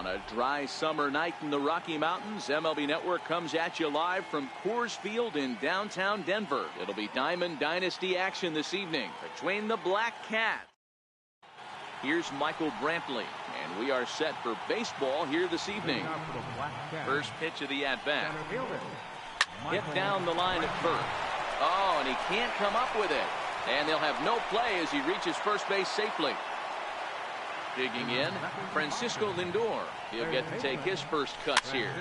On a dry summer night in the Rocky Mountains, MLB Network comes at you live from Coors Field in downtown Denver. It'll be Diamond Dynasty action this evening between the Black Cats. Here's Michael Brantley, and we are set for baseball here this evening. First pitch of the at-bat. Hit down the line at first. Oh, and he can't come up with it. And they'll have no play as he reaches first base safely. Digging in, Francisco Lindor. He'll get to take his first cuts here.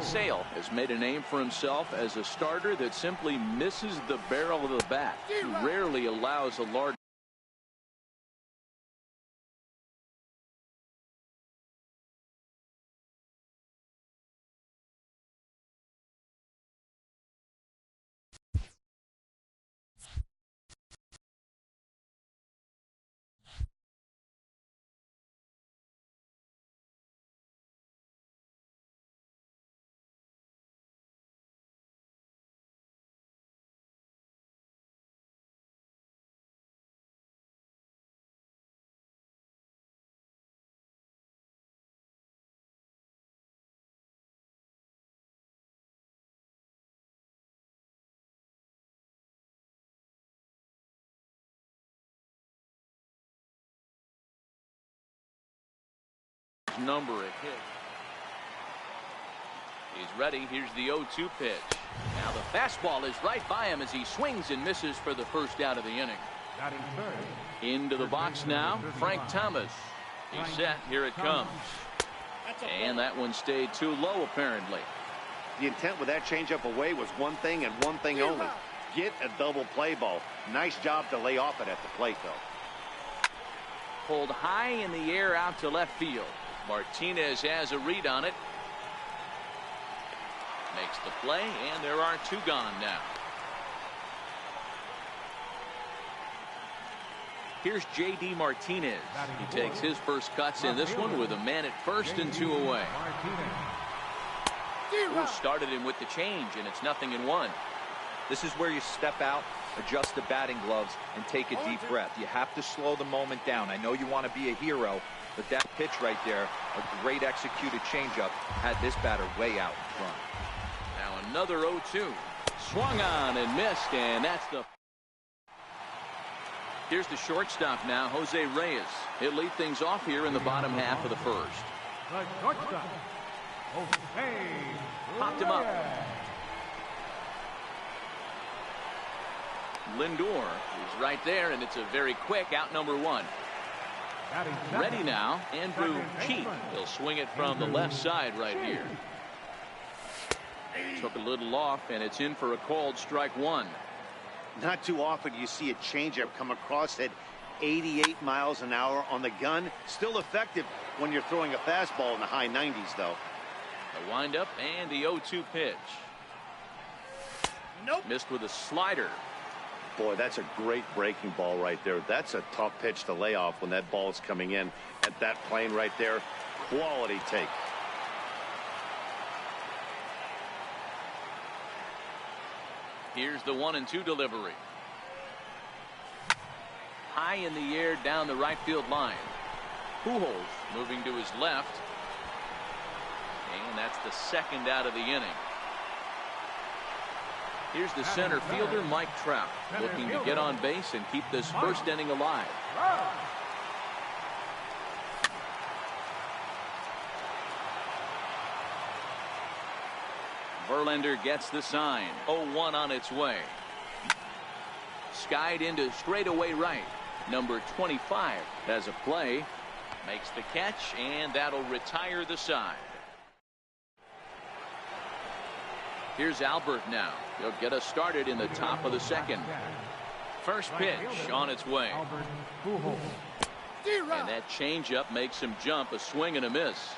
Sale has made a name for himself as a starter that simply misses the barrel of the bat. He rarely allows a large number of hits. He's ready. Here's the 0-2 pitch. Now the fastball is right by him as he swings and misses for the first out of the inning. Into the box now, Frank Thomas. He's set. Here it comes. And that one stayed too low apparently. The intent with that changeup away was one thing and one thing only. Get a double play ball. Nice job to lay off it at the plate though. Pulled high in the air out to left field. Martinez has a read on it. Makes the play, and there are two gone now. Here's J.D. Martinez. He takes his first cuts in this one with a man at first and two away. Started him with the change, and it's 0-1. This is where you step out, adjust the batting gloves, and take a deep breath. You have to slow the moment down. I know you want to be a hero, but that pitch right there, a great executed changeup, had this batter way out in front. Now another 0-2. Swung on and missed, and that's the... Here's the shortstop now, Jose Reyes. He'll lead things off here in the bottom half of the first. The shortstop, Jose Popped him up. Lindor is right there, and it's a very quick out number one. Ready now, Andrew Cheek. He'll swing it from the left side right here. Took a little off, and it's in for a called strike one. Not too often you see a changeup come across at 88 miles an hour on the gun. Still effective when you're throwing a fastball in the high 90s though. The windup and the 0-2 pitch. Missed with a slider. Boy, that's a great breaking ball right there. That's a tough pitch to lay off when that ball is coming in at that plane right there. Quality take. Here's the 1-2 delivery. High in the air down the right field line. Pujols moving to his left. And that's the second out of the inning. Here's the center fielder, Mike Trout, looking to get on base and keep this first inning alive. Verlander gets the sign. 0-1 on its way. Skied into straightaway right. Number 25 has a play. Makes the catch, and that'll retire the side. Here's Albert now. He'll get us started in the top of the second. First pitch on its way. And that changeup makes him jump, a swing and a miss.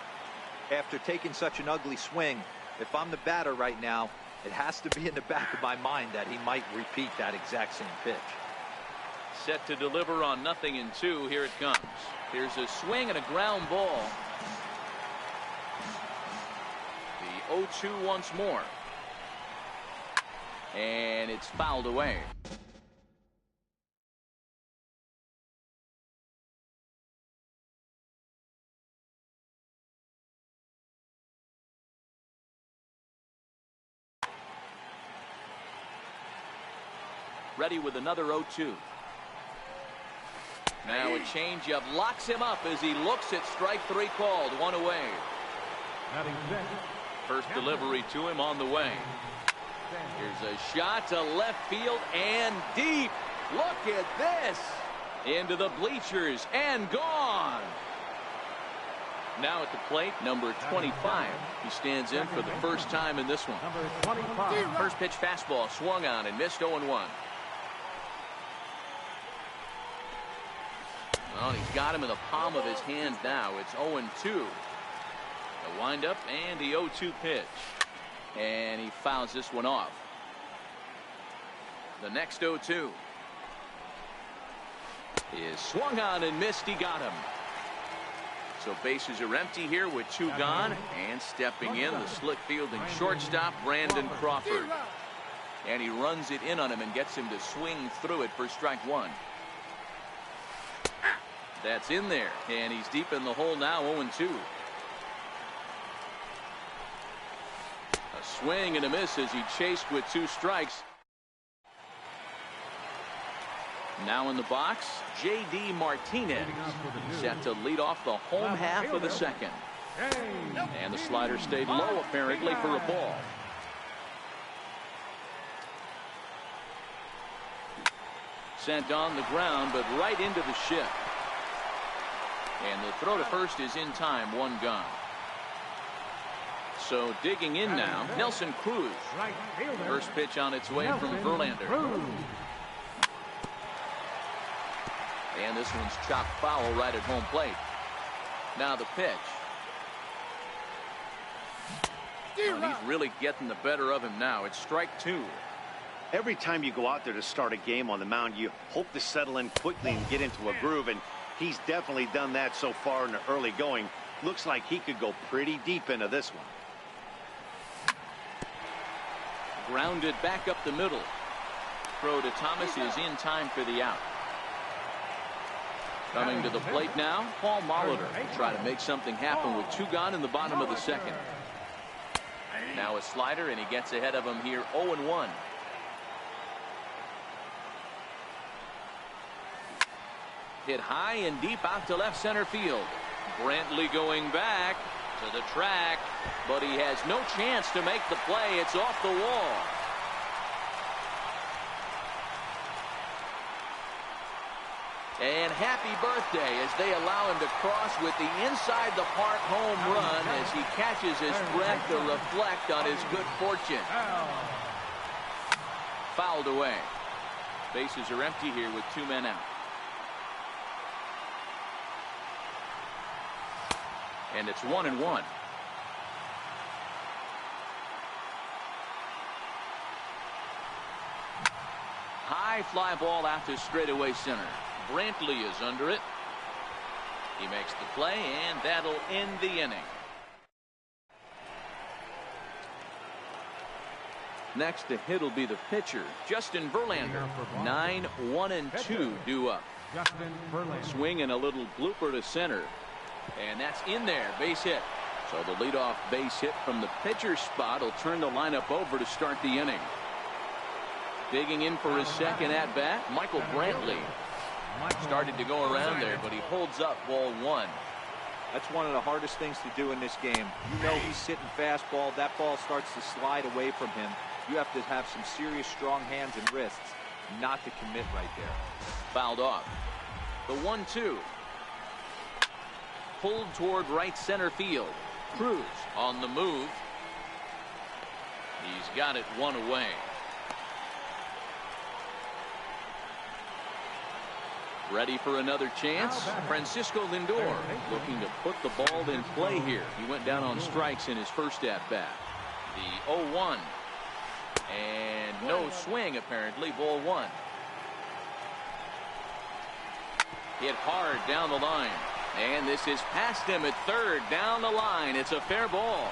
After taking such an ugly swing, if I'm the batter right now, it has to be in the back of my mind that he might repeat that exact same pitch. Set to deliver on 0-2. Here it comes. Here's a swing and a ground ball. The 0-2 once more. And it's fouled away. Ready with another 0-2. Now a changeup locks him up as he looks at strike 3 called. 1 away. First delivery to him on the way. Here's a shot to left field and deep. Look at this. Into the bleachers and gone. Now at the plate, number 25. He stands in for the first time in this one. First pitch fastball swung on and missed. 0-1. Well, he's got him in the palm of his hand now. It's 0-2. The windup and the 0-2 pitch. And he fouls this one off. The next 0-2 is swung on and missed. He got him. So bases are empty here with 2 gone. And stepping in, the slick fielding shortstop, Brandon Crawford. And he runs it in on him and gets him to swing through it for strike 1. That's in there. And he's deep in the hole now, 0-2. A swing and a miss as he chased with 2 strikes. Now in the box, J.D. Martinez, set to lead off the home half of the second. And the slider stayed low apparently for a ball. Sent on the ground, but right into the shift. And the throw to first is in time, 1 gone. So digging in now, Nelson Cruz. First pitch on its way from Verlander. And this one's chopped foul right at home plate. Now the pitch. Well, he's really getting the better of him now. It's strike 2. Every time you go out there to start a game on the mound, you hope to settle in quickly and get into a groove, and he's definitely done that so far in the early going. Looks like he could go pretty deep into this one. Grounded back up the middle. Throw to Thomas is in time for the out. Coming to the plate now, Paul Molitor. Try to make something happen with 2 gone in the bottom of the second. Now a slider, and he gets ahead of him here, 0-1. Hit high and deep out to left center field. Brantley going back to the track, but he has no chance to make the play. It's off the wall. And happy birthday as they allow him to cross with the inside the park home run as he catches his breath to reflect on his good fortune. Fouled away. Bases are empty here with 2 men out. And it's 1-1. High fly ball out to straightaway center. Brantley is under it. He makes the play, and that'll end the inning. Next to hit will be the pitcher, Justin Verlander. 9-1-2 due up. Swing and a little blooper to center. And that's in there, base hit. So the leadoff base hit from the pitcher's spot will turn the lineup over to start the inning. Digging in for his second at bat, Michael Brantley. Started to go around there, but he holds up, ball 1. That's one of the hardest things to do in this game. You know he's sitting fastball. That ball starts to slide away from him. You have to have some serious strong hands and wrists not to commit right there. Fouled off. The 1-2. Pulled toward right center field. Cruz on the move. He's got it 1 away. Ready for another chance. Francisco Lindor looking to put the ball in play here. He went down on strikes in his first at bat. The 0-1. And no swing apparently. Ball 1. Hit hard down the line. And this is past him at third, down the line. It's a fair ball.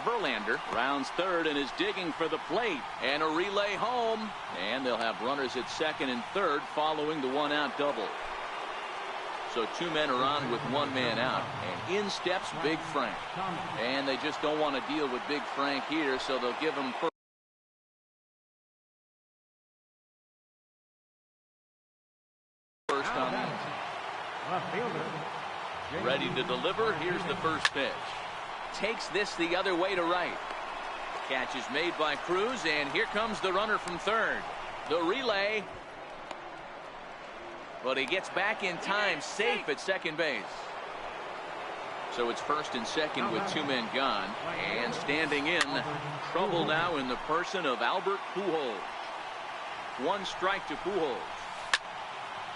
Verlander rounds third and is digging for the plate. And a relay home. And they'll have runners at second and third following the 1-out double. So 2 men are on with 1 man out. And in steps Big Frank. And they just don't want to deal with Big Frank here, so they'll give him first. Ready to deliver. Here's the first pitch. Takes this the other way to right. Catch is made by Cruz, and here comes the runner from third. The relay. But he gets back in time, safe at second base. So it's first and second with two men gone. And standing in, trouble now in the person of Albert Pujols. One strike to Pujols.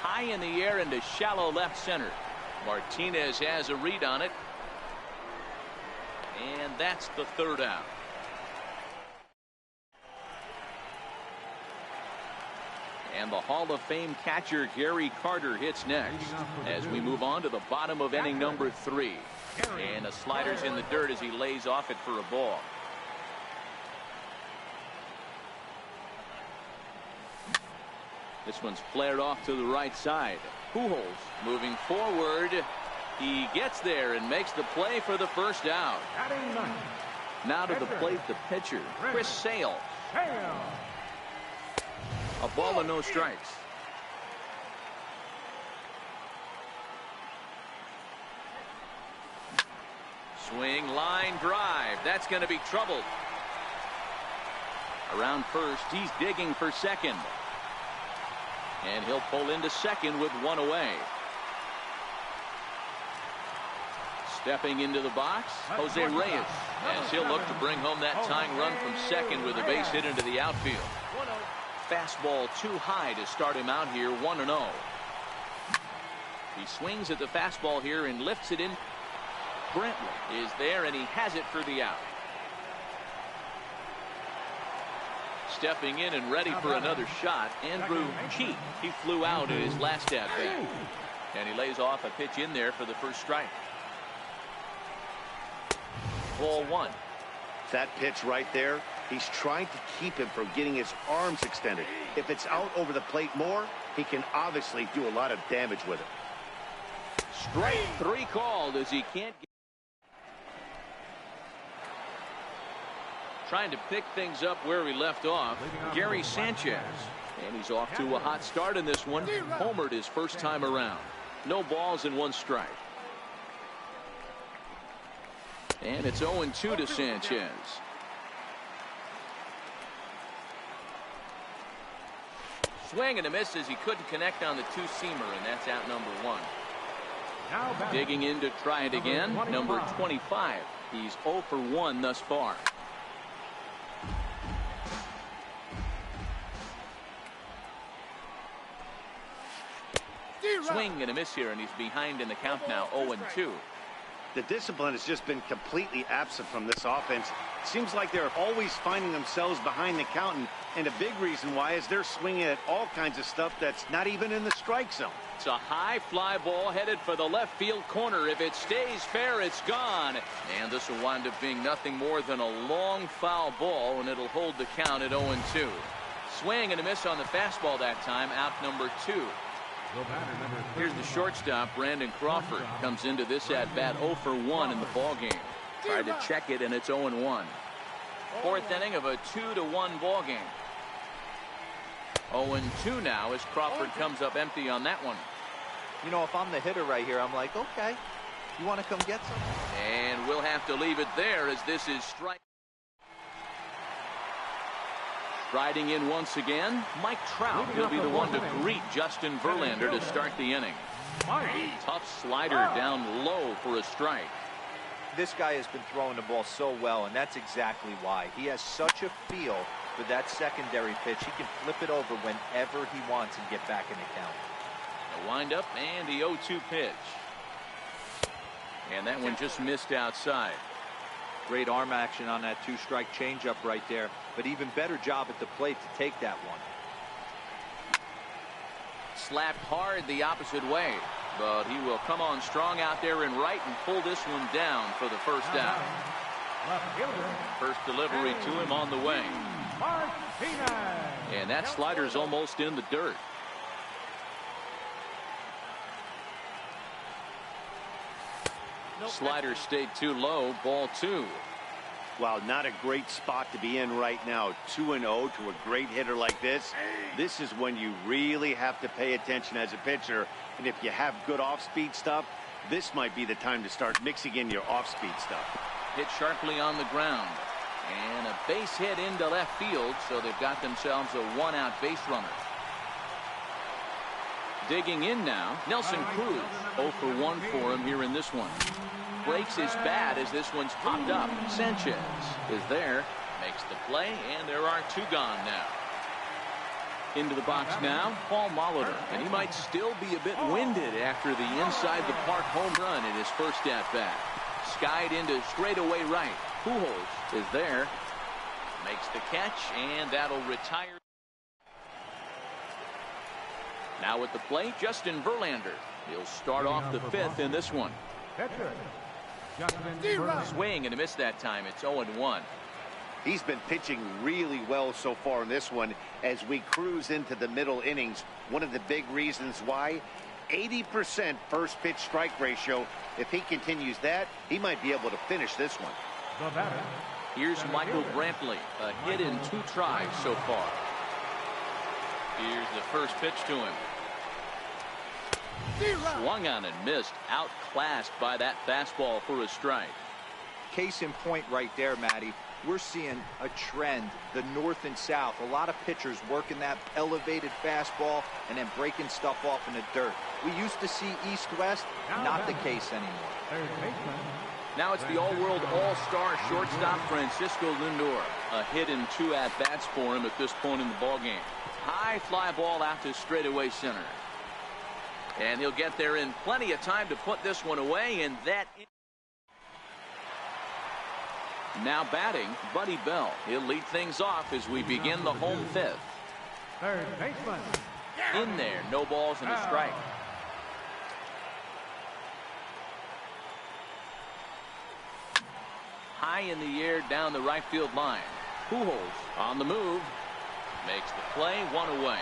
High in the air into shallow left center. Martinez has a read on it. And that's the third out. And the Hall of Fame catcher Gary Carter hits next as we move on to the bottom of inning number 3. And the slider's in the dirt as he lays off it for a ball. This one's flared off to the right side. Pujols moving forward. He gets there and makes the play for the first out. Now to the plate, the pitcher, Chris Sale. A ball and no strikes. Swing, line drive. That's going to be trouble. Around first, he's digging for second. And he'll pull into second with one away. Stepping into the box, Jose Reyes, as he'll look to bring home that tying run from second with a base hit into the outfield. Fastball too high to start him out here, 1-0. He swings at the fastball here and lifts it in. Brantley is there, and he has it for the out. Stepping in and ready for another shot, Andrew Cheek. He flew out in his last at bat. And he lays off a pitch in there for the first strike. Ball 1. That pitch right there, he's trying to keep him from getting his arms extended. If it's out over the plate more, he can obviously do a lot of damage with it. Strike 3 called as he can't get. Trying to pick things up where he left off, Gary Sanchez. And he's off to a hot start in this one. Homered his first time around. No balls and 1 strike. And it's 0-2 to Sanchez. Swing and a miss as he couldn't connect on the two-seamer, and that's out number 1. Digging in to try it again, number 25. He's 0 for 1 thus far. Swing and a miss here, and he's behind in the count now, 0-2. The discipline has just been completely absent from this offense. It seems like they're always finding themselves behind the count, and a big reason why is they're swinging at all kinds of stuff that's not even in the strike zone. It's a high fly ball headed for the left field corner. If it stays fair, it's gone. And this will wind up being nothing more than a long foul ball, and it'll hold the count at 0-2. Swing and a miss on the fastball that time, out number 2. Here's the shortstop, Brandon Crawford. Comes into this at-bat 0 for 1 in the ball game. Tried to check it, and it's 0-1. Fourth inning of a 2-1 ball game. 0-2 now as Crawford comes up empty on that one. You know, if I'm the hitter right here, I'm like, okay, you want to come get some? And we'll have to leave it there as this is strike. Riding in once again, Mike Trout. He'll be the one to greet Justin Verlander to start the inning. Tough slider down low for a strike. This guy has been throwing the ball so well, and that's exactly why. He has such a feel for that secondary pitch. He can flip it over whenever he wants and get back in the count. A windup and the 0-2 pitch. And that one just missed outside. Great arm action on that 2-strike changeup right there, but even better job at the plate to take that one. Slapped hard the opposite way, but he will come on strong out there in right and pull this one down for the first out. First delivery to him on the way. And that slider's almost in the dirt. Slider stayed too low, ball 2. Wow, not a great spot to be in right now. 2-0 to a great hitter like this. This is when you really have to pay attention as a pitcher And if you have good off-speed stuff, this might be the time to start mixing in your off-speed stuff. Hit sharply on the ground. And a base hit into left field, so they've got themselves a one-out base runner. Digging in now, Nelson Cruz. 0 for 1 for him here in this one. Breaks his bat as this one's popped up. Sanchez is there, makes the play, and there are 2 gone now. Into the box now, Paul Molitor, and he might still be a bit winded after the inside-the-park home run in his first at-bat. Skied into straightaway right. Pujols is there, makes the catch, and that'll retire. Now at the plate, Justin Verlander. He'll start off the 5th in this one. Swing and a miss that time. It's 0-1. He's been pitching really well so far in this one as we cruise into the middle innings. One of the big reasons why, 80% first pitch strike ratio. If he continues that, he might be able to finish this one. Here's Michael Brantley, a hit in 2 tries so far. Here's the first pitch to him. Swung on and missed, outclassed by that fastball for a strike. Case in point right there, Matty. We're seeing a trend, the north and south. A lot of pitchers working that elevated fastball and then breaking stuff off in the dirt. We used to see east-west, not the case anymore. Now it's the all-world all-star shortstop Francisco Lindor. A hit in 2 at-bats for him at this point in the ballgame. High fly ball out to straightaway center. And he'll get there in plenty of time to put this one away, and that... Now batting, Buddy Bell. He'll lead things off as we begin the home 5th. Third baseman. In there, no balls and a strike. High in the air down the right field line. Pujols on the move. Makes the play, 1 away.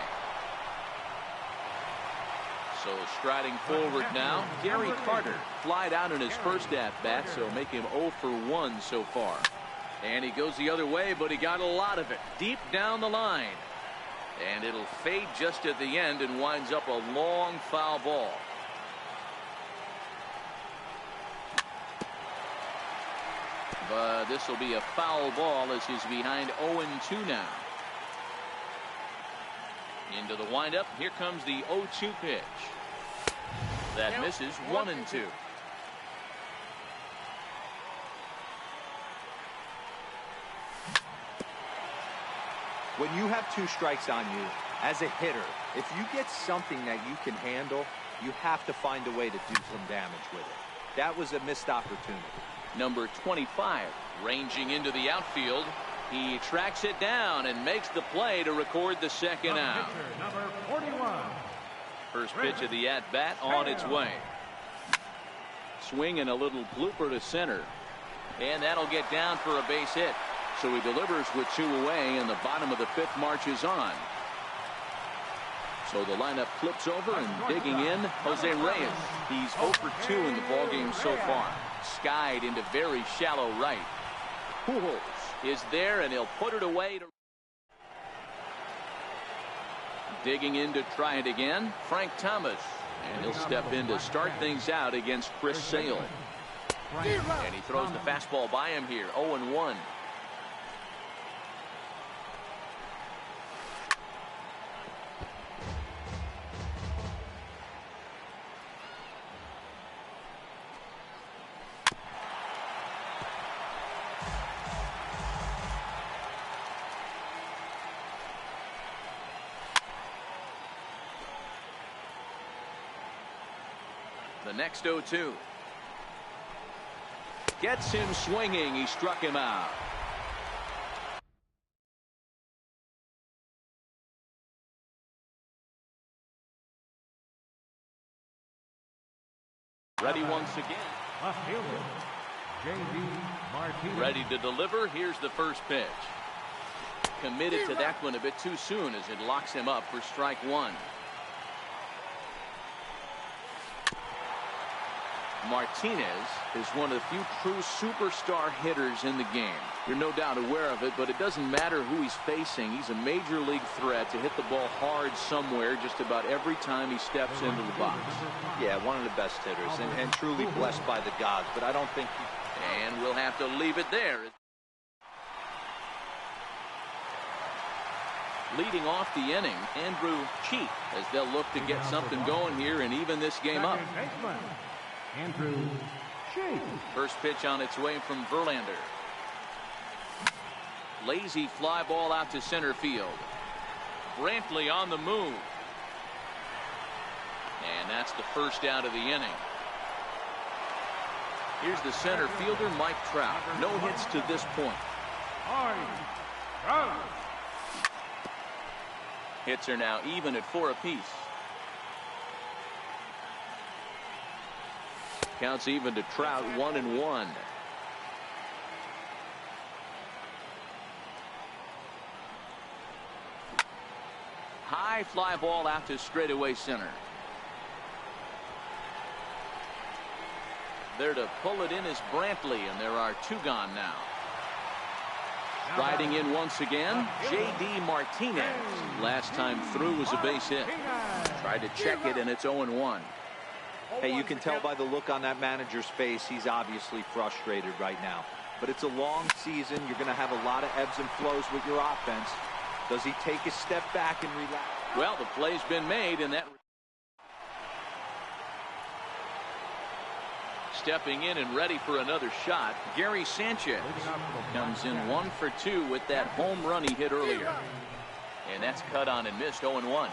So striding forward now, Gary Carter flied out in his first at-bat, so make him 0 for 1 so far. And he goes the other way, but he got a lot of it deep down the line. And it'll fade just at the end and winds up a long foul ball. But this will be a foul ball as he's behind 0-2 now. Into the windup. Here comes the 0-2 pitch. That misses. 1-2. When you have 2 strikes on you, as a hitter, if you get something that you can handle, you have to find a way to do some damage with it. That was a missed opportunity. Number 25 ranging into the outfield. He tracks it down and makes the play to record the second out. Number 41. First pitch of the at-bat on its way. Swing and a little blooper to center. And that'll get down for a base hit. So he delivers with 2 away, and the bottom of the 5th marches on. So the lineup flips over, and digging in, Jose Reyes. He's 0 for 2 in the ballgame so far. Skied into very shallow right. Pujols is there, and he'll put it away. Digging in to try it again, Frank Thomas. And he'll step in to start things out against Chris Sale. And he throws the fastball by him here, 0-1. The next 0-2. Gets him swinging. He struck him out. Ready once again. A fielder, J.D. Martinez. Ready to deliver. Here's the first pitch. Committed to that one a bit too soon as it locks him up for strike 1. Martinez is one of the few true superstar hitters in the game. You're no doubt aware of it, but it doesn't matter who he's facing. He's a major league threat to hit the ball hard somewhere just about every time he steps into the box. Yeah, one of the best hitters and truly blessed by the gods, but I don't think And we'll have to leave it there. Leading off the inning, Andrew Cheek, as they'll look to get something going here and even this game up. Second baseman, Andrew Cheek. First pitch on its way from Verlander. Lazy fly ball out to center field. Brantley on the move. And that's the first out of the inning. Here's the center fielder, Mike Trout. No hits to this point. Trout. Hits are now even at 4 apiece. Counts even to Trout, 1-1. High fly ball out to straightaway center. There to pull it in is Brantley, and there are 2 gone now. Riding in once again, J.D. Martinez. Last time through was a base hit. Tried to check it, and it's 0-1. Hey, you can tell by the look on that manager's face, he's obviously frustrated right now. But it's a long season. You're going to have a lot of ebbs and flows with your offense. Does he take a step back and relax? Well, the play's been made, and that... Stepping in and ready for another shot, Gary Sanchez comes in 1 for 2 with that home run he hit earlier. And that's cut on and missed, 0-1.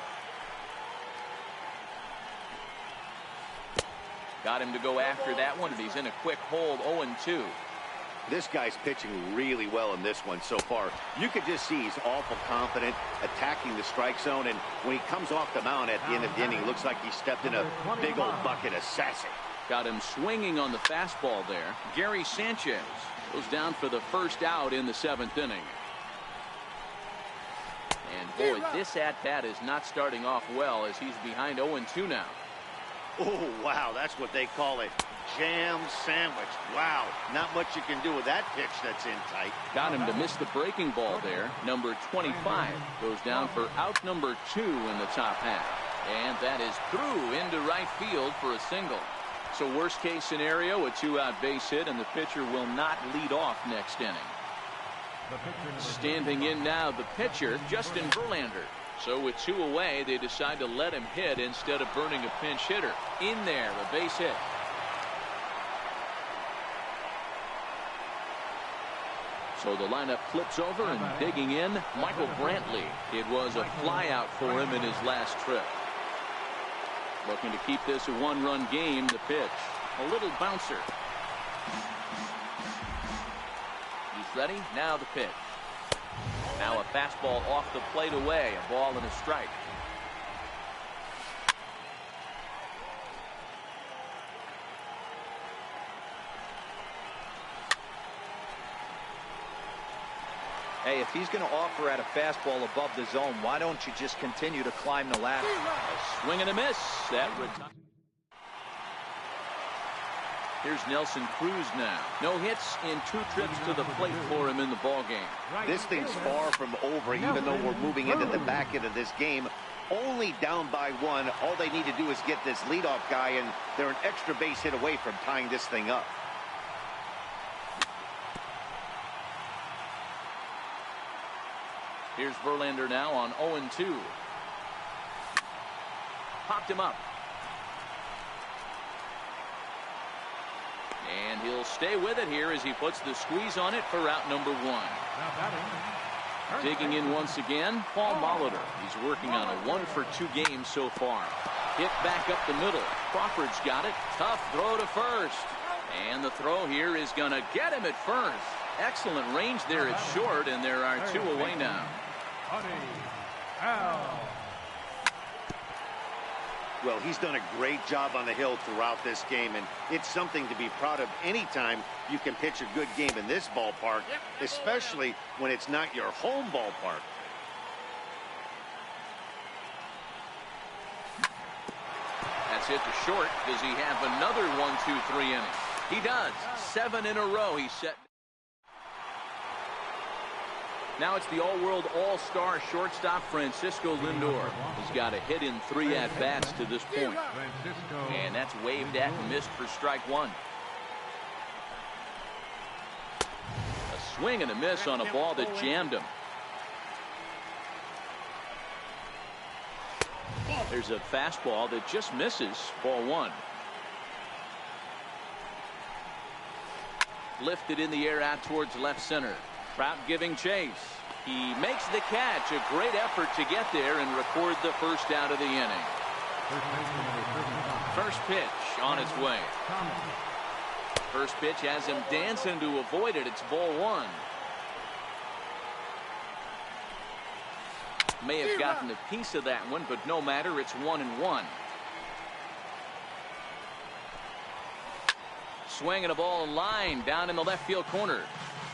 Got him to go after that one, and he's in a quick hold, 0-2. This guy's pitching really well in this one so far. You could just see he's awful confident, attacking the strike zone, and when he comes off the mound at the end of the inning, looks like he stepped in a big old bucket of sassy. Got him swinging on the fastball there. Gary Sanchez goes down for the first out in the 7th inning. And boy, this at-bat is not starting off well as he's behind 0-2 now. Oh, wow, that's what they call a jam sandwich. Wow, not much you can do with that pitch that's in tight. Got him to miss the breaking ball there. Number 25 goes down for out number 2 in the top half. And that is through into right field for a single. So worst case scenario, a 2-out base hit, and the pitcher will not lead off next inning. Standing in now, the pitcher, Justin Verlander. So with 2 away, they decide to let him hit instead of burning a pinch hitter. In there, a base hit. So the lineup flips over, and digging in, Michael Brantley. It was a flyout for him in his last trip. Looking to keep this a 1-run game. The pitch, a little bouncer. He's ready. Now the pitch. Now a fastball off the plate away. A ball and a strike. Hey, if he's going to offer at a fastball above the zone, why don't you just continue to climb the ladder? A swing and a miss. That Here's Nelson Cruz now. No hits in 2 trips to the plate for him in the ball game. This thing's far from over, even though we're moving into the back end of this game. Only down by 1. All they need to do is get this leadoff guy, and they're an extra base hit away from tying this thing up. Here's Verlander now on 0-2. Popped him up. And he'll stay with it here as he puts the squeeze on it for out number 1. Digging in once again, Paul Molitor. He's working on a 1 for 2 game so far. Hit back up the middle. Crawford's got it. Tough throw to first. And the throw here is going to get him at first. Excellent range there at short, and there are 2 away now. Well, he's done a great job on the hill throughout this game, and it's something to be proud of anytime you can pitch a good game in this ballpark, especially when it's not your home ballpark. That's hit to short. Does he have another 1-2-3 inning? He does. 7 in a row. He's set. Now it's the all-world all-star shortstop Francisco Lindor. He's got a hit in 3 at-bats to this point. And that's waved at and missed for strike 1. A swing and a miss on a ball that jammed him. There's a fastball that just misses. Ball 1. Lifted in the air out towards left center. Trout giving chase. He makes the catch. A great effort to get there and record the first out of the inning. First pitch on its way. First pitch has him dancing to avoid it. It's ball 1. May have gotten a piece of that one, but no matter. It's 1-1. Swinging a ball in line down in the left field corner.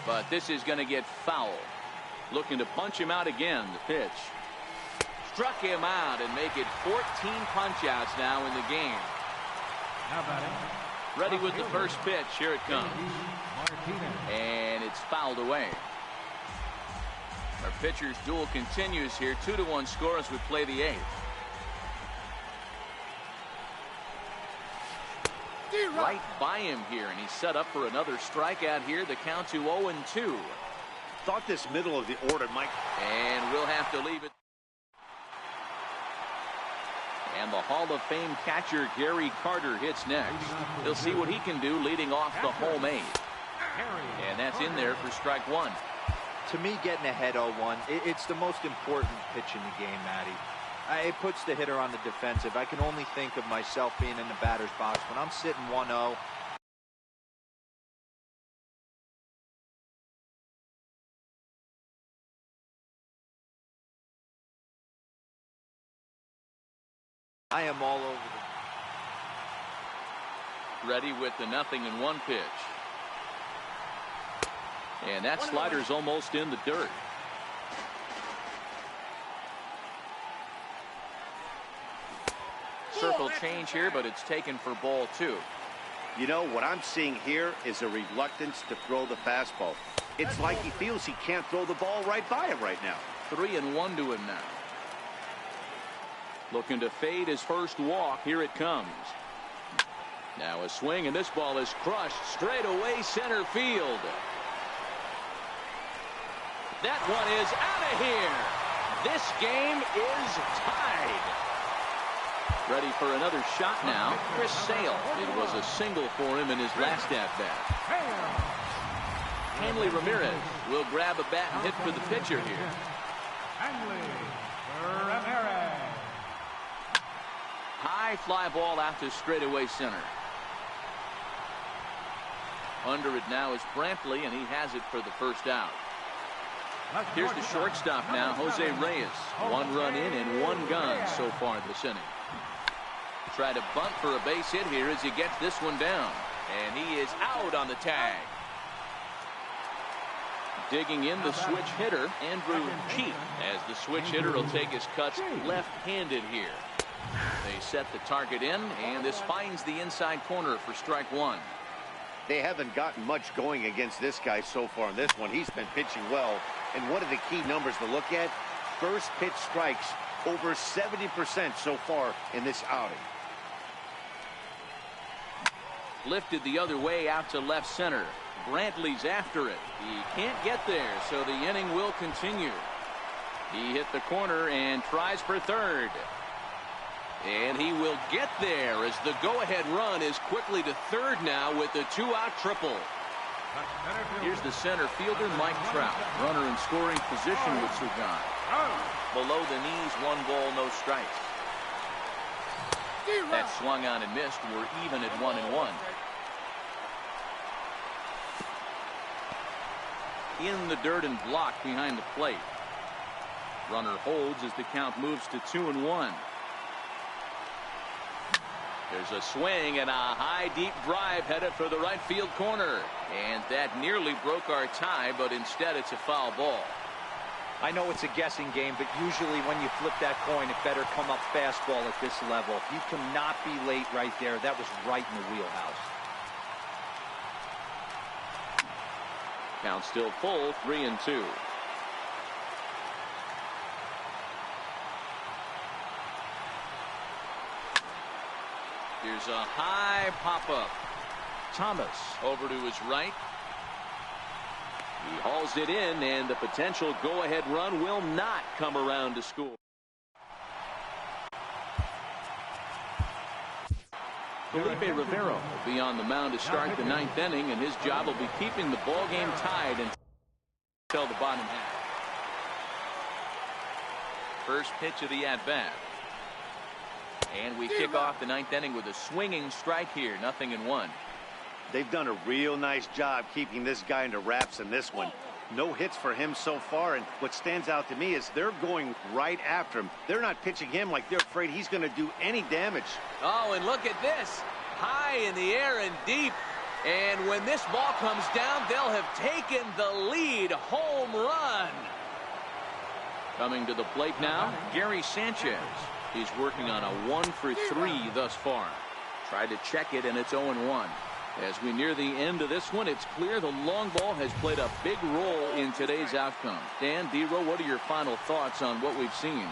But this is going to get foul. Looking to punch him out again. The pitch. Struck him out and make it 14 punch outs now in the game. Ready with the first pitch. Here it comes. And it's fouled away. Our pitcher's duel continues here. 2-1 score as we play the 8th. Right by him here, and he's set up for another strikeout here. The count to 0-2. Thought this middle of the order might. And we'll have to leave it. And the Hall of Fame catcher Gary Carter hits next. He'll see what he can do leading off the home 8. And that's in there for strike 1. To me, getting ahead 0-1, it's the most important pitch in the game, Matty. It puts the hitter on the defensive. I can only think of myself being in the batter's box. When I'm sitting 1-0, I am all over the... Ready with the 0-1 pitch. And that slider's almost in the dirt. Circle change here, but it's taken for ball 2. You know, what I'm seeing here is a reluctance to throw the fastball. It's like he feels he can't throw the ball right by him right now. 3-1 to him now. Looking to fade his first walk. Here it comes. Now a swing, and this ball is crushed straight away center field. That one is out of here. This game is tied. Ready for another shot now. Chris Sale. It was a single for him in his last at-bat. Hanley Ramirez will grab a bat and hit for the pitcher here. Hanley Ramirez. High fly ball out to straightaway center. Under it now is Brantley, and he has it for the first out. Here's the shortstop now, Jose Reyes. 1 run in and 1 gone so far this inning. Try to bunt for a base hit here as he gets this one down. And he is out on the tag. Digging in the switch hitter, Andrew Cheek, as the switch hitter will take his cuts left-handed here. They set the target in, and this finds the inside corner for strike 1. They haven't gotten much going against this guy so far in this one. He's been pitching well. And one of the key numbers to look at, first pitch strikes over 70% so far in this outing. Lifted the other way out to left center. Brantley's after it. He can't get there, so the inning will continue. He hit the corner and tries for third. And he will get there as the go-ahead run is quickly to third now with the 2-out triple. Here's the center fielder, Mike Trout. Runner in scoring position with Sugan. Below the knees, 1 ball, no strikes. That swung on and missed. We're even at 1-1. In the dirt and blocked behind the plate. Runner holds as the count moves to 2-1. There's a swing and a high deep drive headed for the right field corner. And that nearly broke our tie, but instead it's a foul ball. I know it's a guessing game, but usually when you flip that coin, it better come up fastball at this level. You cannot be late right there. That was right in the wheelhouse. Count still full, 3-2. Here's a high pop-up. Thomas over to his right. He hauls it in, and the potential go-ahead run will not come around to score. Felipe Rivero will be on the mound to start the ninth inning, and his job will be keeping the ball game tied until the bottom half. First pitch of the at-bat. And we kick off the ninth inning with a swinging strike here, 0-1. They've done a real nice job keeping this guy into wraps in this one. No hits for him so far, and what stands out to me is they're going right after him. They're not pitching him like they're afraid he's going to do any damage. Oh, and look at this. High in the air and deep. And when this ball comes down, they'll have taken the lead. Home run. Coming to the plate now, Gary Sanchez. He's working on a 1-for-3 thus far. Tried to check it, and it's 0-1. As we near the end of this one, it's clear the long ball has played a big role in today's outcome. Dan, D-Row, what are your final thoughts on what we've seen?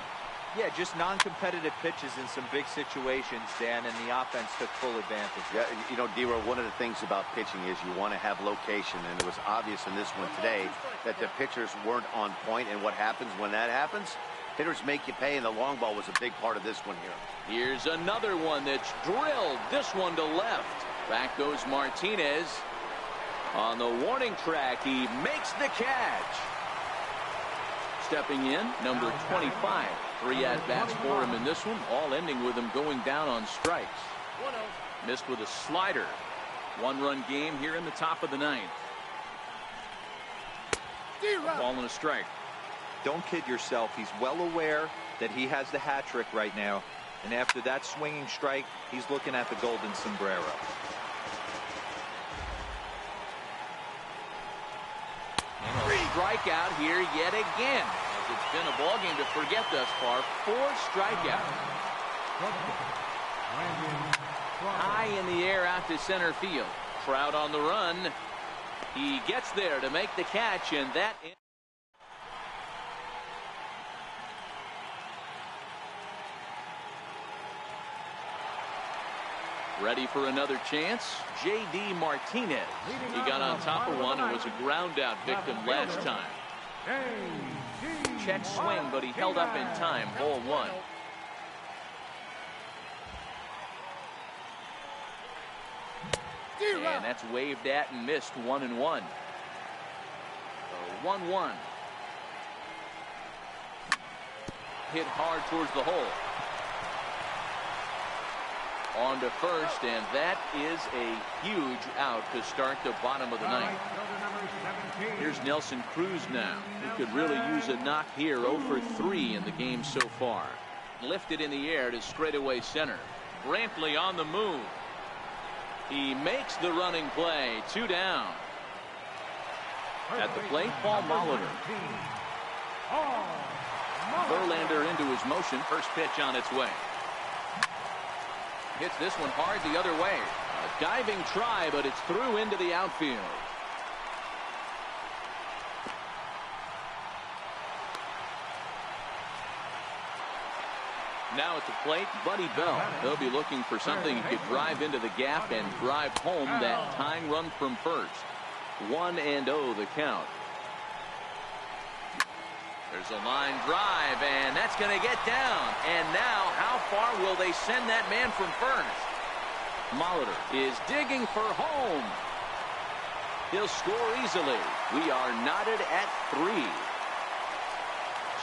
Yeah, just non-competitive pitches in some big situations, Dan, and the offense took full advantage. Yeah, you know, D-Row, one of the things about pitching is you want to have location, and it was obvious in this one today that the pitchers weren't on point, and what happens when that happens? Hitters make you pay, and the long ball was a big part of this one here. Here's another one that's drilled. This one to left. Back goes Martinez. On the warning track, he makes the catch. Stepping in, number 25. 3 at-bats for him in this one, all ending with him going down on strikes. Missed with a slider. 1-run game here in the top of the ninth. Ball and a strike. Don't kid yourself. He's well aware that he has the hat trick right now. And after that swinging strike, he's looking at the golden sombrero. And a strikeout here yet again. As it's been a ball game to forget thus far. 4 strikeouts. High in the air out to center field. Trout on the run. He gets there to make the catch, and that is ready for another chance. J.D. Martinez. He got on top of one and was a ground out victim last time. Check swing, but he held up in time. Ball 1. And that's waved at and missed. 1-1. So 1-1. Hit hard towards the hole. On to first, and that is a huge out to start the bottom of the ninth. Here's Nelson Cruz now, who could really use a knock here. 0-for-3 in the game so far. Lifted in the air to straightaway center. Brantley on the move. He makes the running play. 2 down. At the plate, Paul Molitor. Verlander into his motion. First pitch on its way. Hits this one hard the other way. A diving try, but it's through into the outfield. Now at the plate, Buddy Bell. He'll be looking for something he could drive into the gap and drive home that tying run from first. 1-0 the count. There's a line drive, and that's going to get down. And now, how far will they send that man from first? Molitor is digging for home. He'll score easily. We are knotted at 3.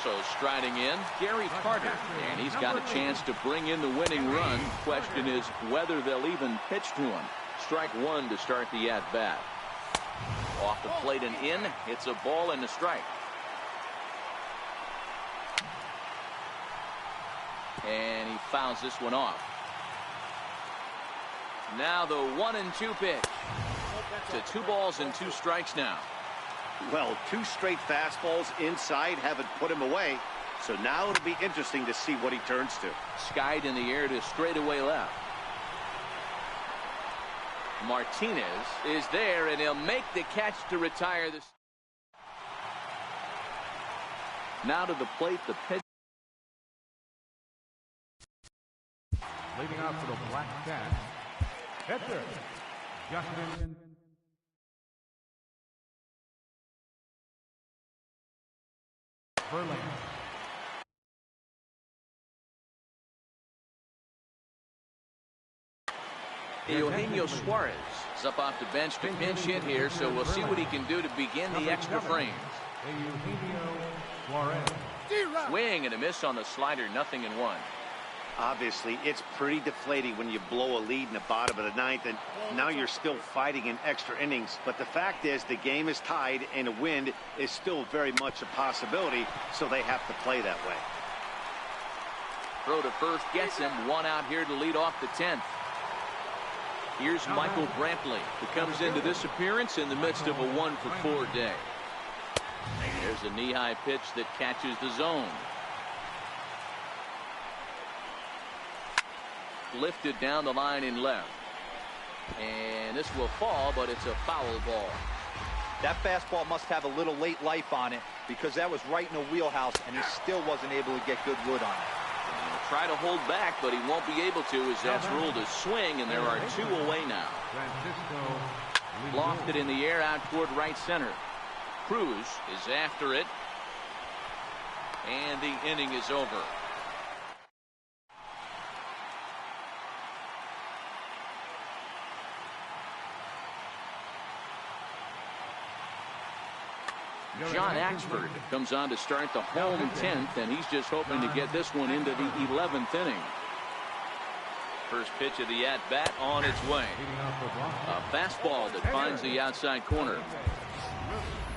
So striding in, Gary Carter, and he's got a chance to bring in the winning run. Question is whether they'll even pitch to him. Strike 1 to start the at-bat. Off the plate and in. It's a ball and a strike. And he fouls this one off. Now the 1-2 pitch. To 2 balls and 2 strikes now. Well, 2 straight fastballs inside haven't put him away. So now it'll be interesting to see what he turns to. Skied in the air to straightaway left. Martinez is there, and he'll make the catch to retire this. Now to the plate, the pitch. Leading off for the Black Cats, pitcher, Justin Verlander. Eugenio Suarez is up off the bench to pinch hit here, so we'll see what he can do to begin the extra frame. Eugenio Suarez. Swing and a miss on the slider, 0-1. Obviously, it's pretty deflating when you blow a lead in the bottom of the 9th, and now you're still fighting in extra innings. But the fact is, the game is tied, and a win is still very much a possibility, so they have to play that way. Throw to first gets him. 1 out here to lead off the 10th. Here's Michael Brantley, who comes into this appearance in the midst of a 1-for-4 day. There's a knee-high pitch that catches the zone. Lifted down the line in left. And this will fall, but it's a foul ball. That fastball must have a little late life on it, because that was right in the wheelhouse, and he still wasn't able to get good wood on it. Try to hold back, but he won't be able to, as that's ruled a swing, and there are 2 away now. Lofted in the air out toward right center. Cruz is after it, and the inning is over. John Axford comes on to start the home 10th, and he's just hoping to get this one into the 11th inning. First pitch of the at-bat on its way. A fastball that finds the outside corner.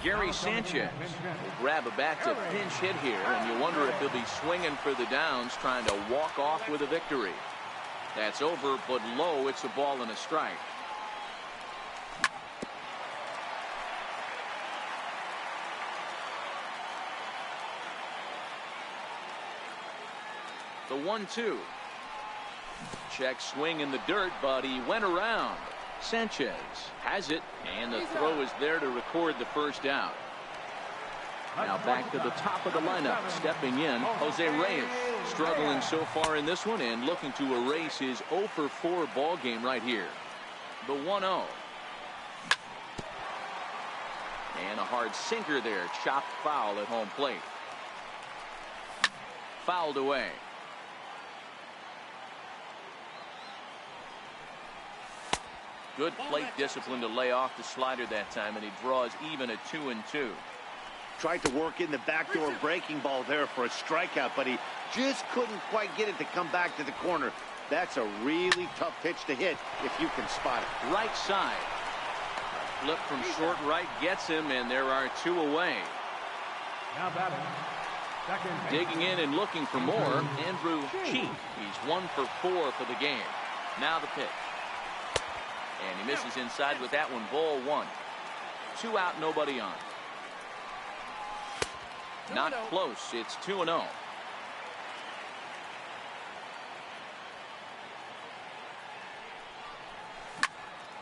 Gary Sanchez will grab a bat to pinch hit here, and you wonder if he'll be swinging for the downs, trying to walk off with a victory. That's over, but low. It's a ball and a strike. The 1-2. Check swing in the dirt, but he went around. Sanchez has it, and the throw is there to record the first out. Now back to the top of the lineup. Stepping in, Jose Reyes. Struggling so far in this one and looking to erase his 0-for-4 ball game right here. The 1-0. And a hard sinker there. Chopped foul at home plate. Fouled away. Good plate discipline to lay off the slider that time, and he draws even at 2-2. Tried to work in the backdoor breaking ball there for a strikeout, but he just couldn't quite get it to come back to the corner. That's a really tough pitch to hit if you can spot it. Right side. Flip from short right gets him, and there are 2 away. Now batting, second. Digging in and looking for more, Andrew Cheek. He's 1-for-4 for the game. Now the pitch. And he misses inside with that one. Ball 1. 2 out, nobody on. Not close. It's 2-0.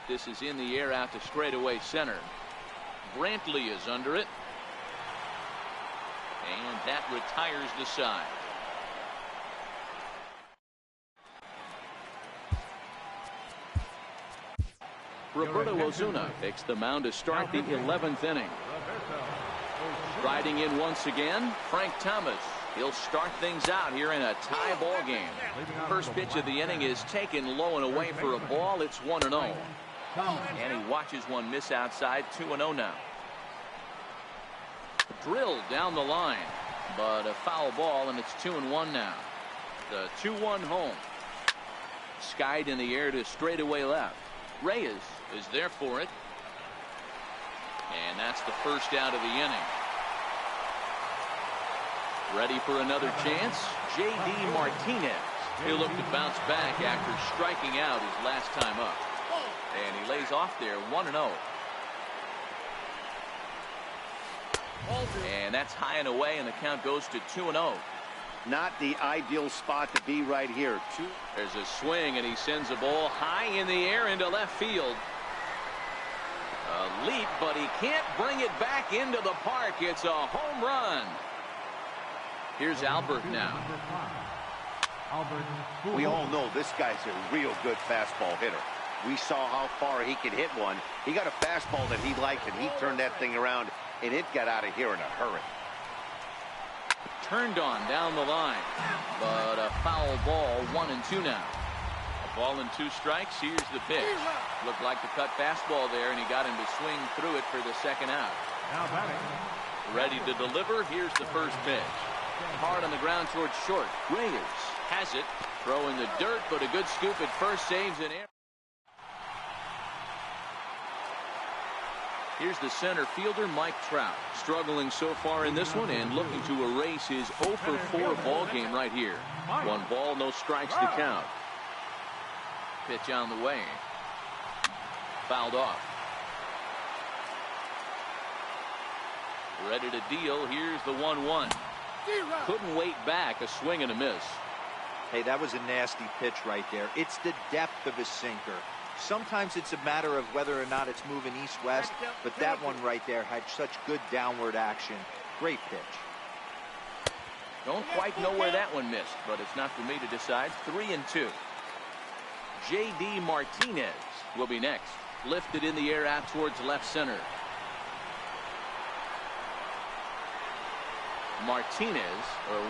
This is in the air out to straightaway center. Brantley is under it. And that retires the side. Roberto Ozuna takes the mound to start the 11th inning. Riding in once again, Frank Thomas. He'll start things out here in a tie ball game. First pitch of the inning is taken low and away for a ball. It's 1-0. And he watches one miss outside. 2-0 now. Drilled down the line, but a foul ball, and it's 2-1 now. The 2-1 home. Skied in the air to straightaway left. Reyes is there for it. And that's the first out of the inning. Ready for another chance? J.D. Martinez. He'll look to bounce back after striking out his last time up. And he lays off there, 1-0. And that's high and away, and the count goes to 2-0. Not the ideal spot to be right here. There's a swing, and he sends a ball high in the air into left field. A leap, but he can't bring it back into the park. It's a home run. Here's Albert now. We all know this guy's a real good fastball hitter. We saw how far he could hit one. He got a fastball that he liked, and he turned that thing around, and it got out of here in a hurry. Turned on down the line, but a foul ball. 1-2 now. A ball and 2 strikes. Here's the pitch. Looked like the cut fastball there, and he got him to swing through it for the second out. Now batting. Ready to deliver. Here's the first pitch. Hard on the ground towards short. Reyes has it. Throw in the dirt, but a good scoop at first, saves an error. Here's the center fielder, Mike Trout, struggling so far in this one and looking to erase his 0 for 4 ball game right here. 1 ball, no strikes to count. Pitch on the way. Fouled off. Ready to deal. Here's the 1-1. Couldn't wait back. A swing and a miss. Hey, that was a nasty pitch right there. It's the depth of his sinker. Sometimes it's a matter of whether or not it's moving east-west, but that one right there had such good downward action. Great pitch. Don't quite know where that one missed, but it's not for me to decide. 3-2. J.D. Martinez will be next. Lifted in the air out towards left center. Martinez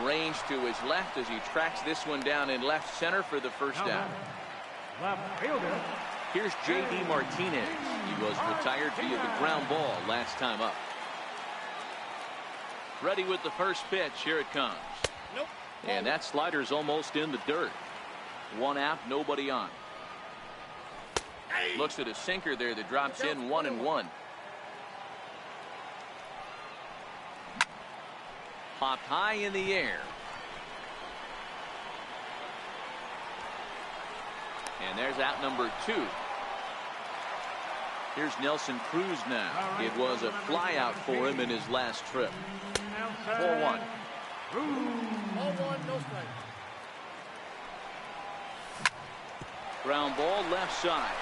arranged to his left as he tracks this one down in left center for the first down. Left fielder. Here's J.D. Martinez. He was retired via the ground ball last time up. Ready with the first pitch. Here it comes. And that slider's almost in the dirt. 1 out, nobody on. Looks at a sinker there that drops in. 1-1. Popped high in the air. And there's out number 2. Here's Nelson Cruz now. It was a fly out for him in his last trip. 4-1. Ground ball left side.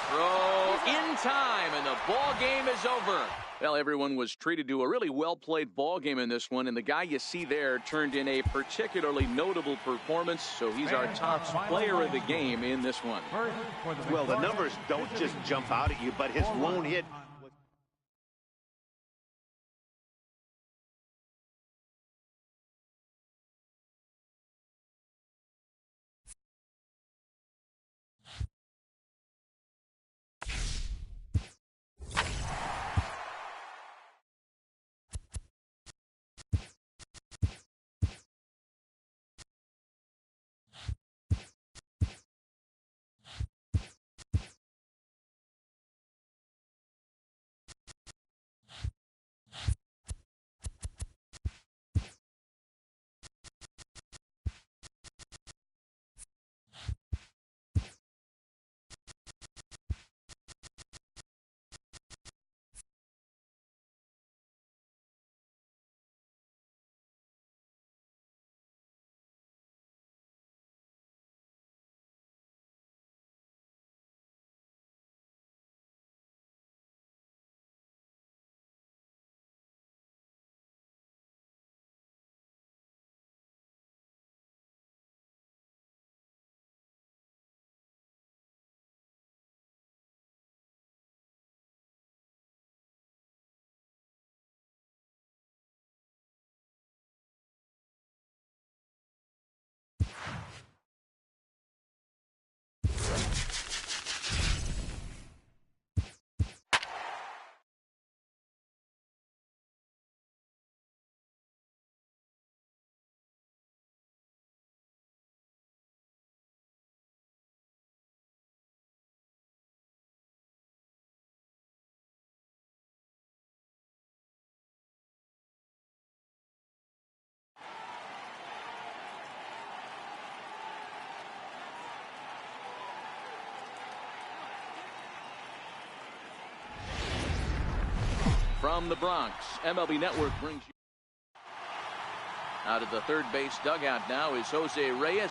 Throw in time, and the ball game is over. Well, everyone was treated to a really well-played ball game in this one, and the guy you see there turned in a particularly notable performance, so he's our top player of the game in this one. Well, the numbers don't just jump out at you, but his lone hit From the Bronx, MLB Network brings you. Out of the third base dugout now is Jose Reyes.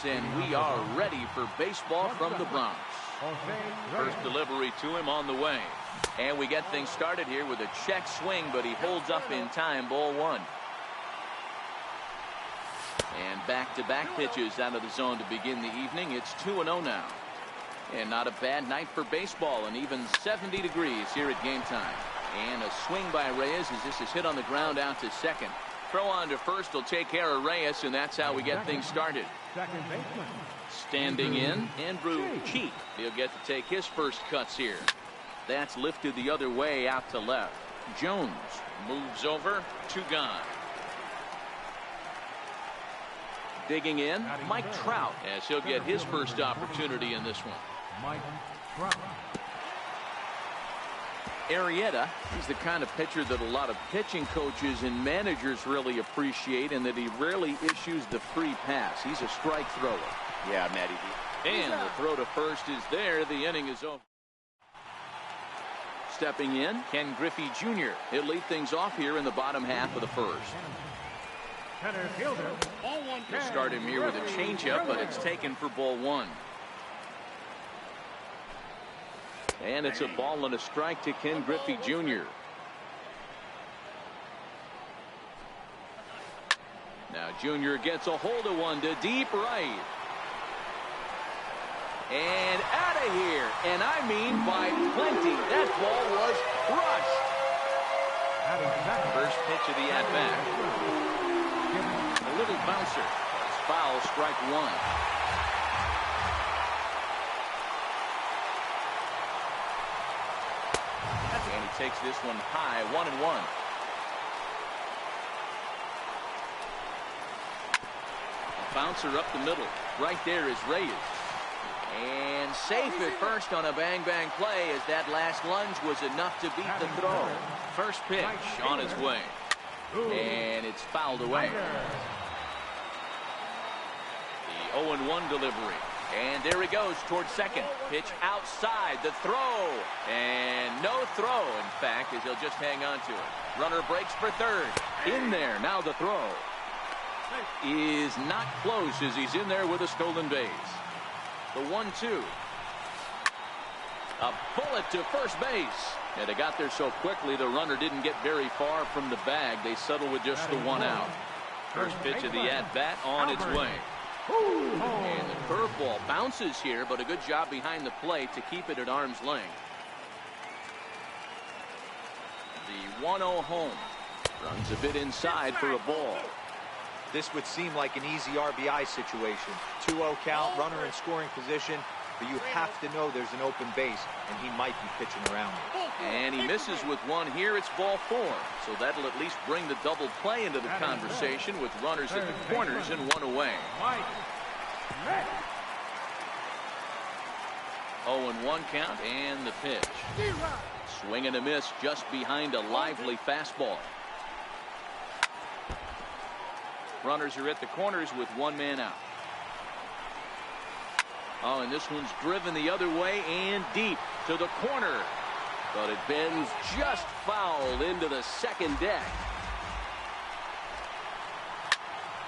And we are ready for baseball from the Bronx. First delivery to him on the way. And we get things started here with a check swing, but he holds up in time. Ball one. And back-to-back pitches out of the zone to begin the evening. It's 2-0 now. And not a bad night for baseball, and even 70 degrees here at game time. And a swing by Reyes as this is hit on the ground out to second. Throw on to first will take care of Reyes, and that's how we get things started. Second baseman. Standing in, Andrew Cheek. He'll get to take his first cuts here. That's lifted the other way out to left. Jones moves over, 2 gone. Digging in, Mike Trout, as he'll get his first opportunity in this one. Mike Trout. Arrieta, he's the kind of pitcher that a lot of pitching coaches and managers really appreciate, and that he rarely issues the free pass. He's a strike thrower. Yeah, Matty. And the throw to first is there. The inning is over. Stepping in, Ken Griffey Jr. He'll lead things off here in the bottom half of the first. Center fielder. We'll start him here with a changeup, but it's taken for ball one. And it's a ball and a strike to Ken Griffey Jr. Now Jr. gets a hold of one to deep right. And out of here. And I mean by plenty. That ball was crushed. First pitch of the at-bat. A little bouncer. It's foul, strike one. And he takes this one high, 1-1. A bouncer up the middle. Right there is Reyes. And safe at first on a bang-bang play, as that last lunge was enough to beat the throw. First pitch on its way. And it's fouled away. The 0-1 delivery. And there he goes towards second. Pitch outside, the throw. And no throw, in fact, as he'll just hang on to it. Runner breaks for third. In there, now the throw. Is not close as he's in there with a stolen base. The 1-2. A bullet to first base. And they got there so quickly the runner didn't get very far from the bag. They settled with just the 1 out. First pitch of the at-bat on its way. And the curveball bounces here, but a good job behind the plate to keep it at arm's length. The 1-0 home. Runs a bit inside for a ball. This would seem like an easy RBI situation. 2-0 count, runner in scoring position, but you have to know there's an open base, and he might be pitching around it. And he misses with one here. It's ball 4. So that'll at least bring the double play into the conversation with runners at the corners and 1 away. 0-1 count and the pitch. Swing and a miss just behind a lively fastball. Runners are at the corners with 1 man out. Oh, and this one's driven the other way and deep to the corner. But it bends just foul into the second deck.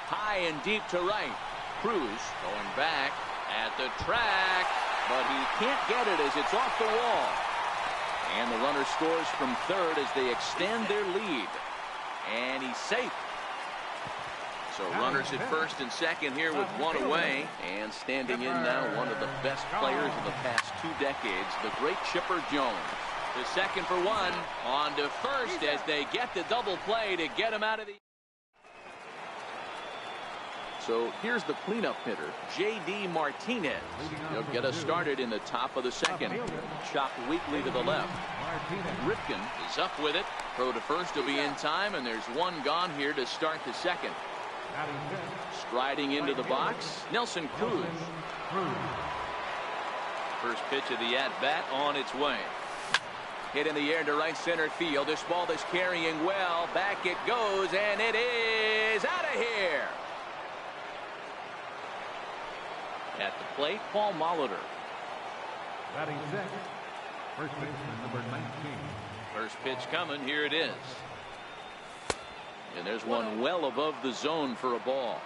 High and deep to right. Cruz going back at the track, but he can't get it as it's off the wall. And the runner scores from third as they extend their lead. And he's safe. So runners at first and second here with 1 away. And standing in now, one of the best players of the past 2 decades, the great Chipper Jones. The second for 1, on to first as they get the double play to get him out of the... So here's the cleanup hitter, J.D. Martinez. He'll get us started in the top of the second. Chop weakly to the left. Ripken is up with it. Throw to first will be in time, and there's 1 gone here to start the second. Striding into the box, Nelson Cruz. First pitch of the at-bat on its way. Hit in the air to right center field. This ball is carrying well. Back it goes, and it is out of here. At the plate, Paul Molitor. Batting sixth, first baseman number 19. First pitch coming. Here it is. And there's one well above the zone for a ball.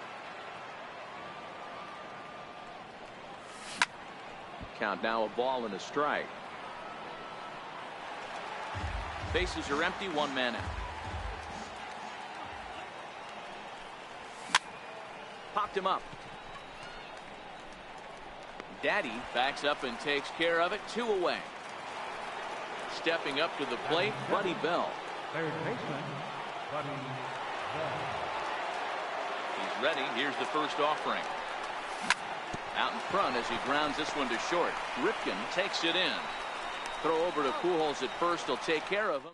Count now, a ball and a strike. Bases are empty, one man out. Popped him up. Daddy backs up and takes care of it. 2 away. Stepping up to the plate, Buddy Bell. Third baseman, Buddy Bell. He's ready. Here's the first offering. Out in front as he grounds this one to short. Ripken takes it in. Throw over to Pujols at first. He'll take care of him.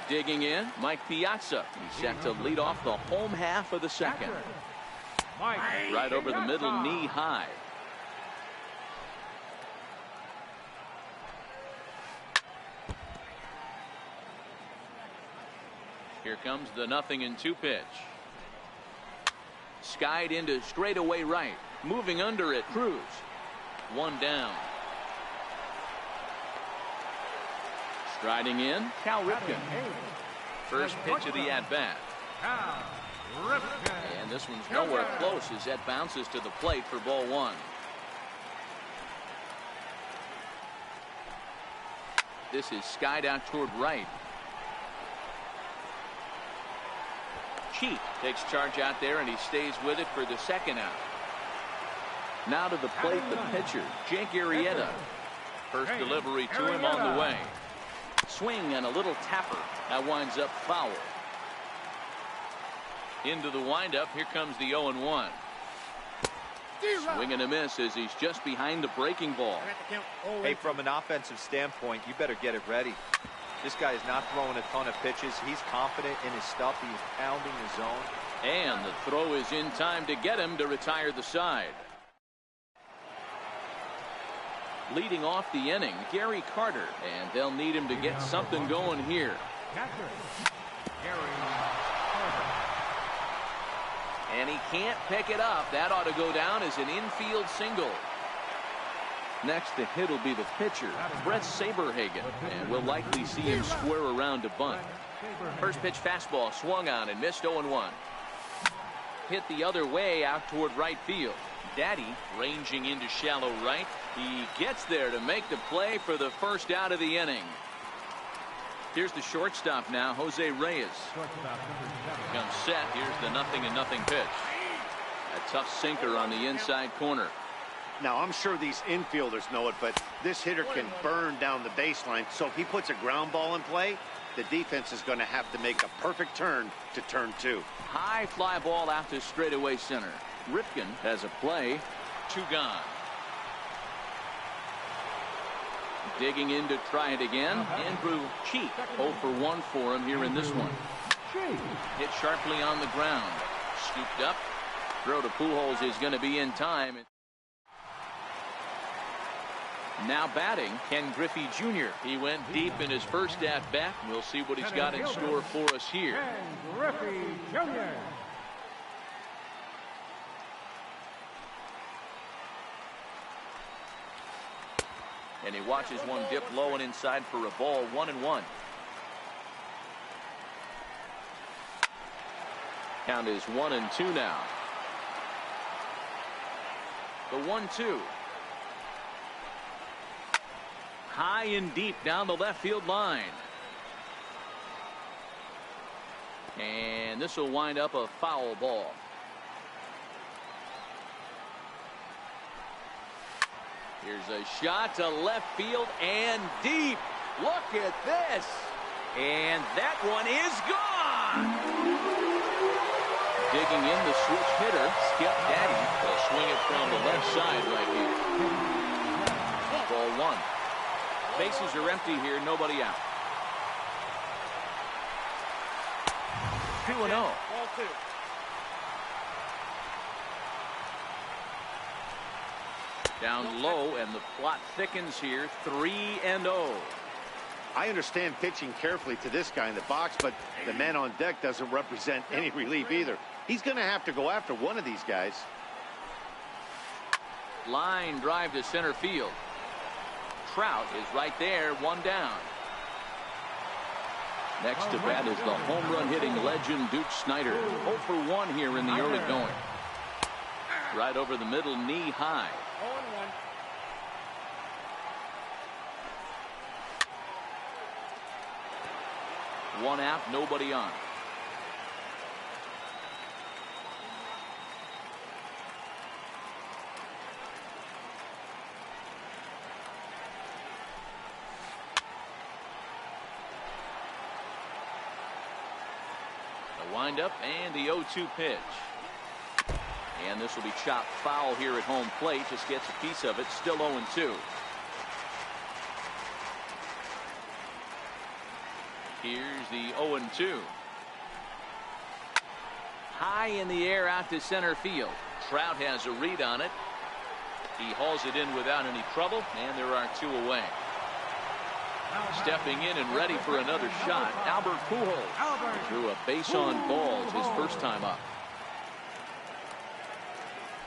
Digging in, Mike Piazza. He's set to lead off the home half of the second. Mike Right over the middle, Piazza. knee high. Here comes the 0-2 pitch. Skied into straightaway right. Moving under it, Cruz. 1 down. Striding in, Cal Ripken. First pitch of the at-bat. Cal Ripken. And this one's nowhere close as that bounces to the plate for ball 1. This is skied out toward right. Cheek takes charge out there, and he stays with it for the second out. Now to the plate, the pitcher, Jake Arrieta. First delivery to him on the way. Swing and a little tapper. That winds up foul. Into the windup. Here comes the 0-1. Swing and a miss as he's just behind the breaking ball. Hey, from an offensive standpoint, you better get it ready. This guy is not throwing a ton of pitches. He's confident in his stuff. He's pounding the zone. And the throw is in time to get him to retire the side. Leading off the inning, Gary Carter, and they'll need him to get something going here. Catcher, Gary Carter. And he can't pick it up. That ought to go down as an infield single. Next to hit will be the pitcher, Brett Saberhagen, and we'll likely see him square around to bunt. First pitch fastball swung on and missed. 0-1. Hit the other way out toward right field. Daddy ranging into shallow right. He gets there to make the play for the first out of the inning. Here's the shortstop now, Jose Reyes. Shortstop number 7. Comes set. Here's the 0-0 pitch. A tough sinker on the inside corner. Now, I'm sure these infielders know it, but this hitter can burn down the baseline. So if he puts a ground ball in play, the defense is going to have to make a perfect turn to turn 2. High fly ball out to straightaway center. Ripken has a play. 2 gone. Digging in to try it again. Andrew Cheek. 0 for 1 for him here in this one. Hit sharply on the ground. Scooped up. Throw to Pujols is going to be in time. Now batting, Ken Griffey Jr. He went deep in his first at-bat. We'll see what he's got in store for us here. Ken Griffey Jr. And he watches one dip low and inside for a ball. 1-1. Count is 1-2 now. The 1-2. High and deep down the left field line. And this will wind up a foul ball. Here's a shot to left field and deep. Look at this. And that one is gone. Digging in the switch hitter, Skip Daddy. Will swing it from the left side right here. Ball 1. Bases are empty here, nobody out. 2-0. Ball 2. Down low, and the plot thickens here. 3-0. I understand pitching carefully to this guy in the box, but the man on deck doesn't represent any relief either. He's going to have to go after one of these guys. Line drive to center field. Trout is right there, one down. Next to bat is the home run hitting legend Duke Snider. 0 for 1 here in the early going. Right over the middle, knee high. 1 out, nobody on. The windup and the 0-2 pitch. And this will be chopped foul here at home plate. Just gets a piece of it. Still 0-2. Here's the 0-2. High in the air out to center field. Trout has a read on it. He hauls it in without any trouble, and there are 2 away. Stepping in and ready for another shot, Albert Pujols drew a base on balls his first time up.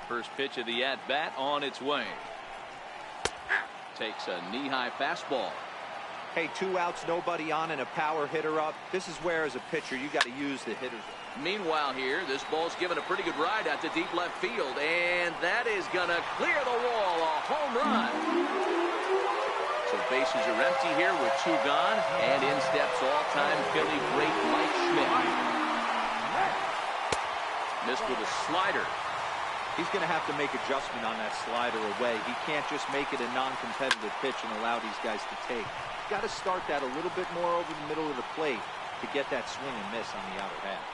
First pitch of the at-bat on its way. Takes a knee-high fastball. Hey, 2 outs, nobody on, and a power hitter up. This is where, as a pitcher, you got to use the hitters. Meanwhile here, this ball's given a pretty good ride out to deep left field, and that is gonna clear the wall. A home run. So bases are empty here with 2 gone, and in steps all-time Philly great Mike Schmidt. Missed with a slider. He's going to have to make adjustment on that slider away. He can't just make it a non-competitive pitch and allow these guys to take. Got to start that a little bit more over the middle of the plate to get that swing and miss on the outer half.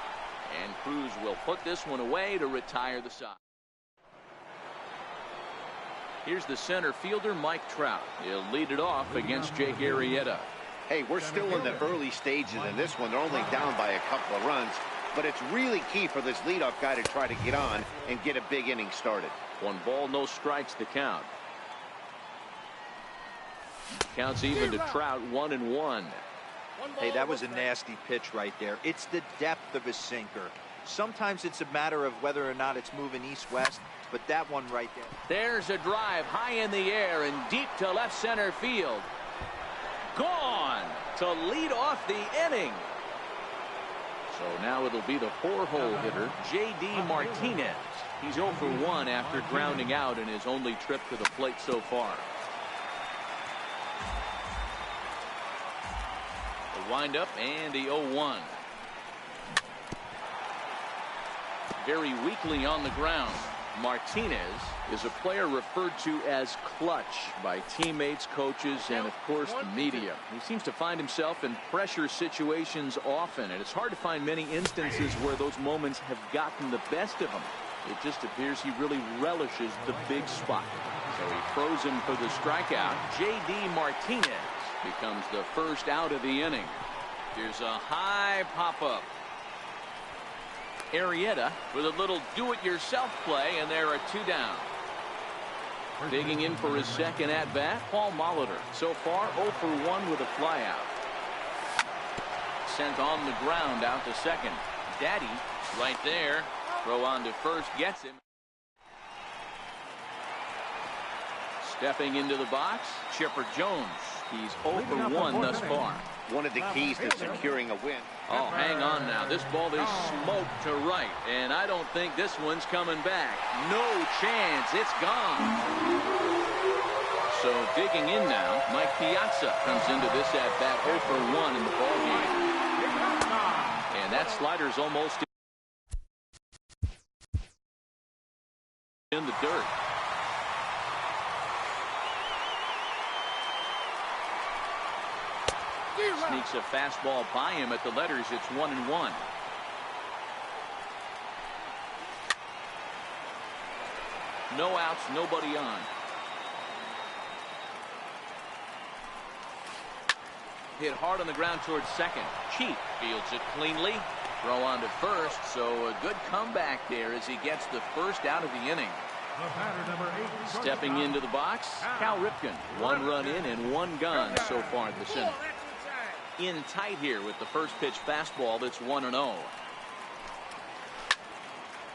And Cruz will put this one away to retire the side. Here's the center fielder, Mike Trout. He'll lead it off against Jake Arrieta. Hey, we're still in the early stages in this one. They're only down by a couple of runs. But it's really key for this leadoff guy to try to get on and get a big inning started. 1 ball, no strikes the count. Counts even to Trout, 1-1. Hey, that was a nasty pitch right there. It's the depth of his sinker. Sometimes it's a matter of whether or not it's moving east-west, but that one right there. There's a drive high in the air and deep to left center field. Gone to lead off the inning. So now it'll be the 4-hole hitter, J.D. Martinez. He's 0 for 1 after grounding out in his only trip to the plate so far. The windup and the 0-1. Very weakly on the ground. Martinez is a player referred to as clutch by teammates, coaches, and of course the media. He seems to find himself in pressure situations often, and it's hard to find many instances where those moments have gotten the best of him. It just appears he really relishes the big spot. So he throws him for the strikeout. J.D. Martinez becomes the first out of the inning. Here's a high pop-up. Arrieta with a little do-it-yourself play, and there are 2 down. Digging in for his second at-bat, Paul Molitor. So far, 0 for 1 with a flyout. Sent on the ground out to second. Daddy right there. Throw on to first, gets him. Stepping into the box, Chipper Jones. He's 0 for 1 thus far. One of the keys to securing a win. Oh, hang on now. This ball is smoked to right, and I don't think this one's coming back. No chance. It's gone. So digging in now, Mike Piazza comes into this at-bat 0 for 1 in the ballgame. And that slider's almost in the dirt. Sneaks a fastball by him at the letters. It's 1-1. No outs, nobody on. Hit hard on the ground towards second. Cheek fields it cleanly. Throw on to first, so a good comeback there as he gets the first out of the inning. Stepping into the box, Cal Ripken. 1 run in and 1 gone so far this inning. In tight here with the first pitch fastball that's 1-0.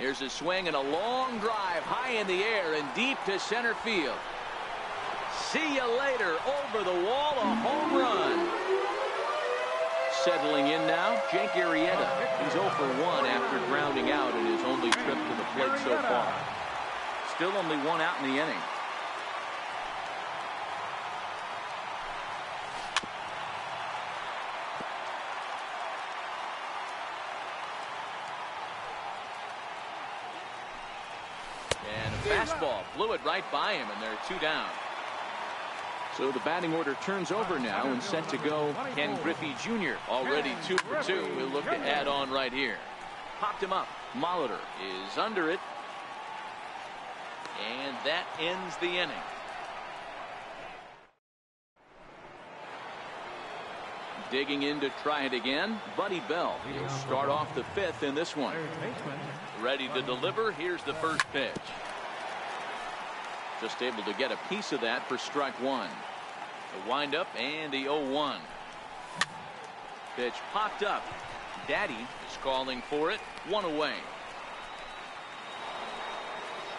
Here's a swing and a long drive high in the air and deep to center field. See you later. Over the wall, a home run. Settling in now, Jake Arrieta. He's 0 for 1 after grounding out in his only trip to the plate so far. Still only 1 out in the inning. And a fastball blew it right by him, and they're 2 down. So the batting order turns over now and set to go Ken Griffey Jr. Already 2 for 2. We'll look to add on right here. Popped him up. Molitor is under it. And that ends the inning. Digging in to try it again, Buddy Bell. He'll start off the 5th in this one. Ready to deliver. Here's the first pitch. Just able to get a piece of that for strike 1. The windup and the 0-1. Pitch popped up. Daddy is calling for it. 1 away.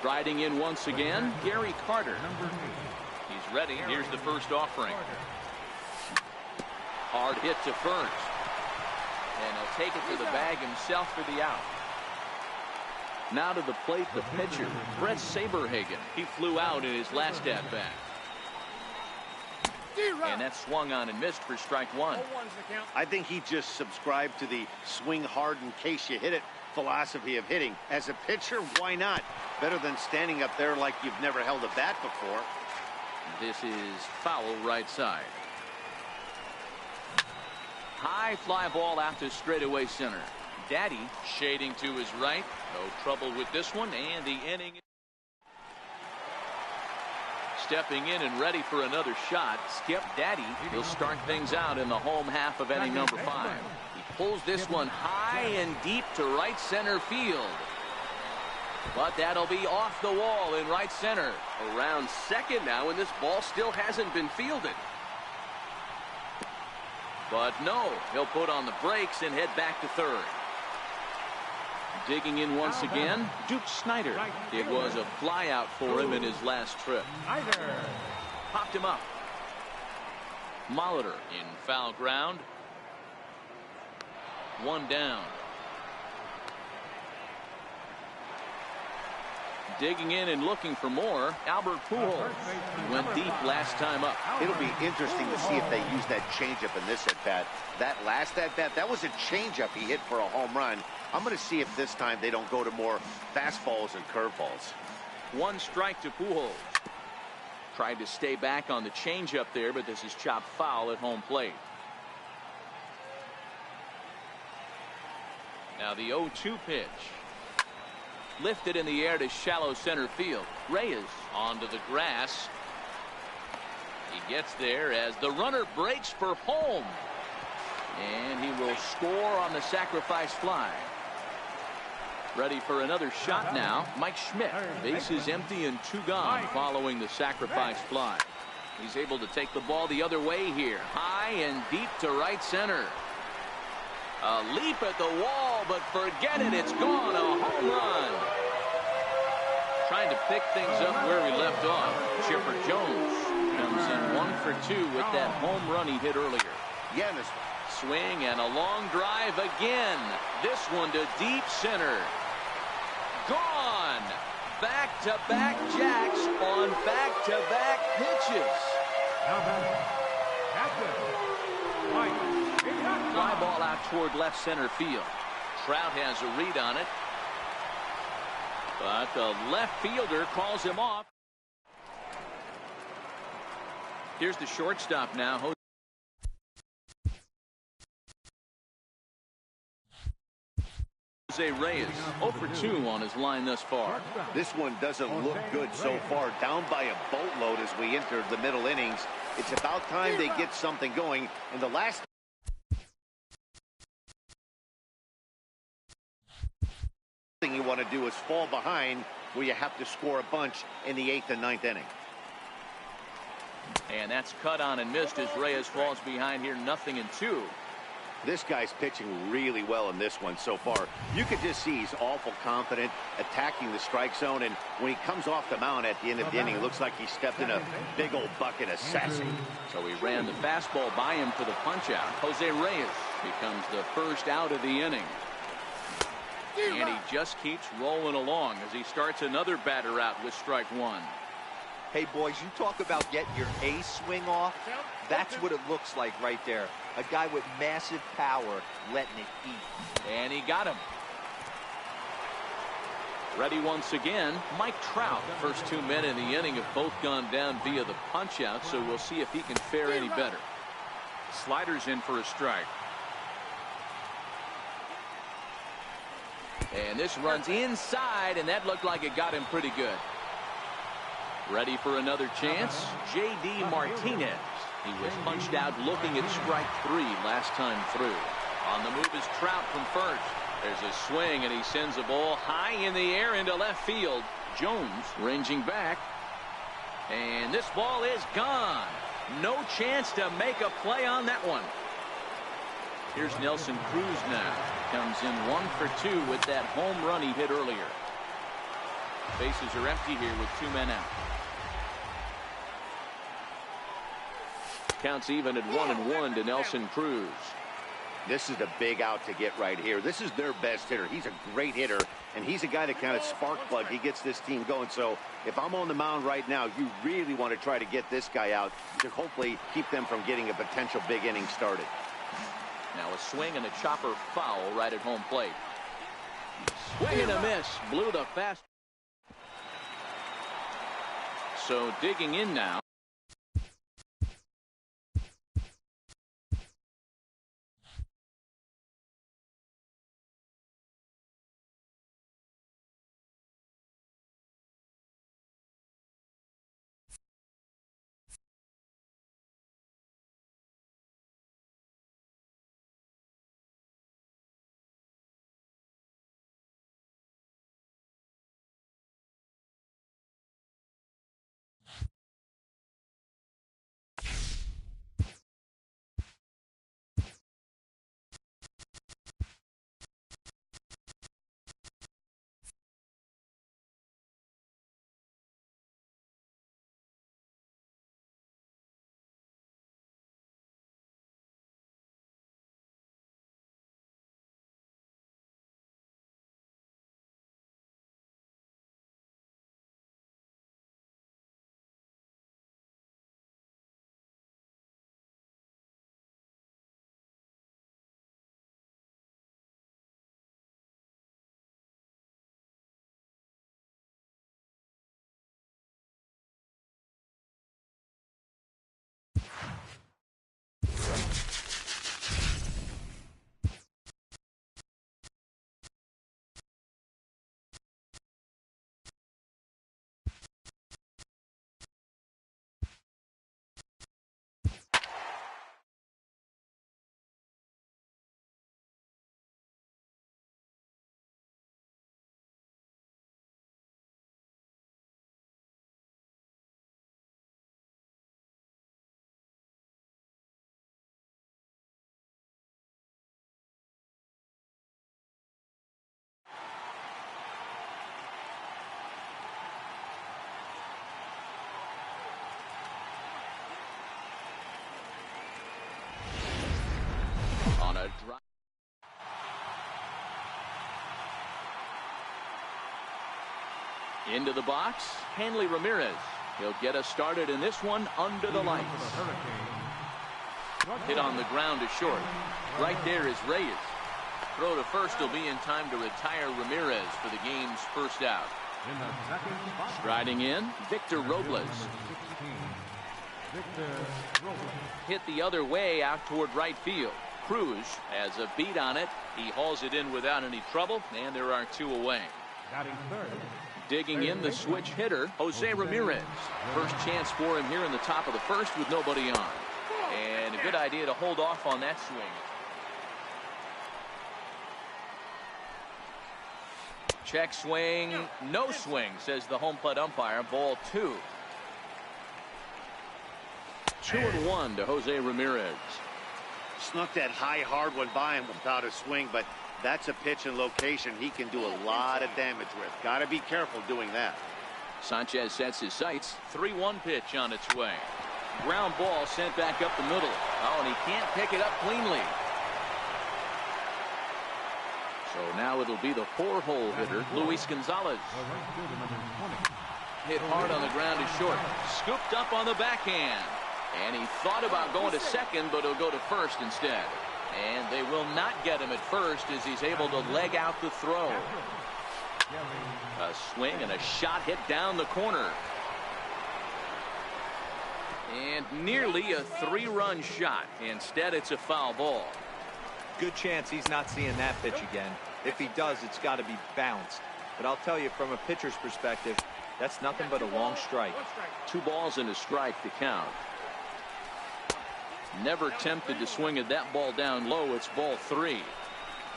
Striding in once again, Gary Carter. He's ready. Here's the first offering. Hard hit to first. And he'll take it to the bag himself for the out. Now to the plate, the pitcher, Brett Saberhagen. He flew out in his last at-bat. And that swung on and missed for strike 1. I think he just subscribed to the swing hard in case you hit it philosophy of hitting. As a pitcher, why not? Better than standing up there like you've never held a bat before. This is foul right side. High fly ball out to straightaway center. Daddy shading to his right. No trouble with this one, and the inning. Stepping in and ready for another shot, Skip Daddy will start things out in the home half of inning number 5. He pulls this one high and deep to right center field. But that'll be off the wall in right center. Around second now, and this ball still hasn't been fielded. But no, he'll put on the brakes and head back to third. Digging in once again, Duke Snider. It was a fly out for him in his last trip. Popped him up. Molitor in foul ground. 1 down. Digging in and looking for more, Albert Pujols. He went deep last time up. It'll be interesting to see if they use that changeup in this at-bat. That last at-bat, that was a changeup he hit for a home run. I'm going to see if this time they don't go to more fastballs and curveballs. 1 strike to Pujols. Tried to stay back on the changeup there, but this is chopped foul at home plate. Now the 0-2 pitch. Lifted in the air to shallow center field. Reyes onto the grass. He gets there as the runner breaks for home. And he will score on the sacrifice fly. Ready for another shot now. Mike Schmidt. Bases empty and 2 gone following the sacrifice fly. He's able to take the ball the other way here. High and deep to right center. A leap at the wall, but forget it. It's gone. A home run. Trying to pick things up where we left off. Chipper Jones comes in 1 for 2 with that home run he hit earlier. Yeah, swing and a long drive again. This one to deep center. Gone. Back-to-back jacks on back-to-back pitches. Fly ball out toward left center field. Trout has a read on it. But the left fielder calls him off. Here's the shortstop now. Jose Reyes 0 for 2 on his line thus far. This one doesn't look good so far. Down by a boatload as we enter the middle innings. It's about time they get something going. In the last thing you want to do is fall behind where you have to score a bunch in the 8th and 9th inning. And that's cut on and missed as Reyes falls behind here 0-2. This guy's pitching really well in this one so far. You could just see he's awful confident, attacking the strike zone, and when he comes off the mound at the end of the inning, it looks like he stepped in a big old bucket of sassy. So he ran the fastball by him for the punch-out. Jose Reyes becomes the first out of the inning. And he just keeps rolling along as he starts another batter out with strike one. Hey, boys, you talk about getting your A swing off. That's what it looks like right there. A guy with massive power letting it eat. And he got him. Ready once again, Mike Trout. First 2 men in the inning have both gone down via the punch-out, so we'll see if he can fare any better. Sliders in for a strike. And this runs inside, and that looked like it got him pretty good. Ready for another chance? J.D. Martinez. He was punched out looking at strike 3 last time through. On the move is Trout from first. There's a swing, and he sends a ball high in the air into left field. Jones ranging back. And this ball is gone. No chance to make a play on that one. Here's Nelson Cruz now. Comes in 1 for 2 with that home run he hit earlier. Bases are empty here with 2 men out. Counts even at 1-1 to Nelson Cruz. This is a big out to get right here. This is their best hitter. He's a great hitter, and he's a guy that kind of spark plug. He gets this team going. So if I'm on the mound right now, you really want to try to get this guy out to hopefully keep them from getting a potential big inning started. Now a swing and a chopper foul right at home plate. Swing and a miss. Blew the fast. So digging in now. Into the box, Hanley Ramirez. He'll get us started in this one under the lights. Hit on the ground to short. Right there is Reyes. Throw to first will be in time to retire Ramirez for the game's first out. Striding in, Victor Robles. Hit the other way out toward right field. Cruz has a beat on it. He hauls it in without any trouble, and there are 2 away. Digging in the switch hitter, Jose Ramirez. First chance for him here in the top of the first with nobody on. And a good idea to hold off on that swing. Check swing, no swing, says the home plate umpire. Ball 2. 2-1 to Jose Ramirez. Snuck that high, hard one by him without a swing, but that's a pitch and location he can do a lot of damage with. Got to be careful doing that. Sanchez sets his sights. 3-1 pitch on its way. Ground ball sent back up the middle. Oh, and he can't pick it up cleanly. So now it'll be the 4-hole hitter, Luis Gonzalez. Hit hard on the ground to short. Scooped up on the backhand. And he thought about going to second, but he'll go to first instead. And they will not get him at first as he's able to leg out the throw. A swing and a shot hit down the corner. And nearly a 3-run shot. Instead, it's a foul ball. Good chance he's not seeing that pitch again. If he does, it's got to be bounced. But I'll tell you, from a pitcher's perspective, that's nothing but a long strike. 2 balls and a strike to count. Never tempted to swing at that ball down low. It's ball 3.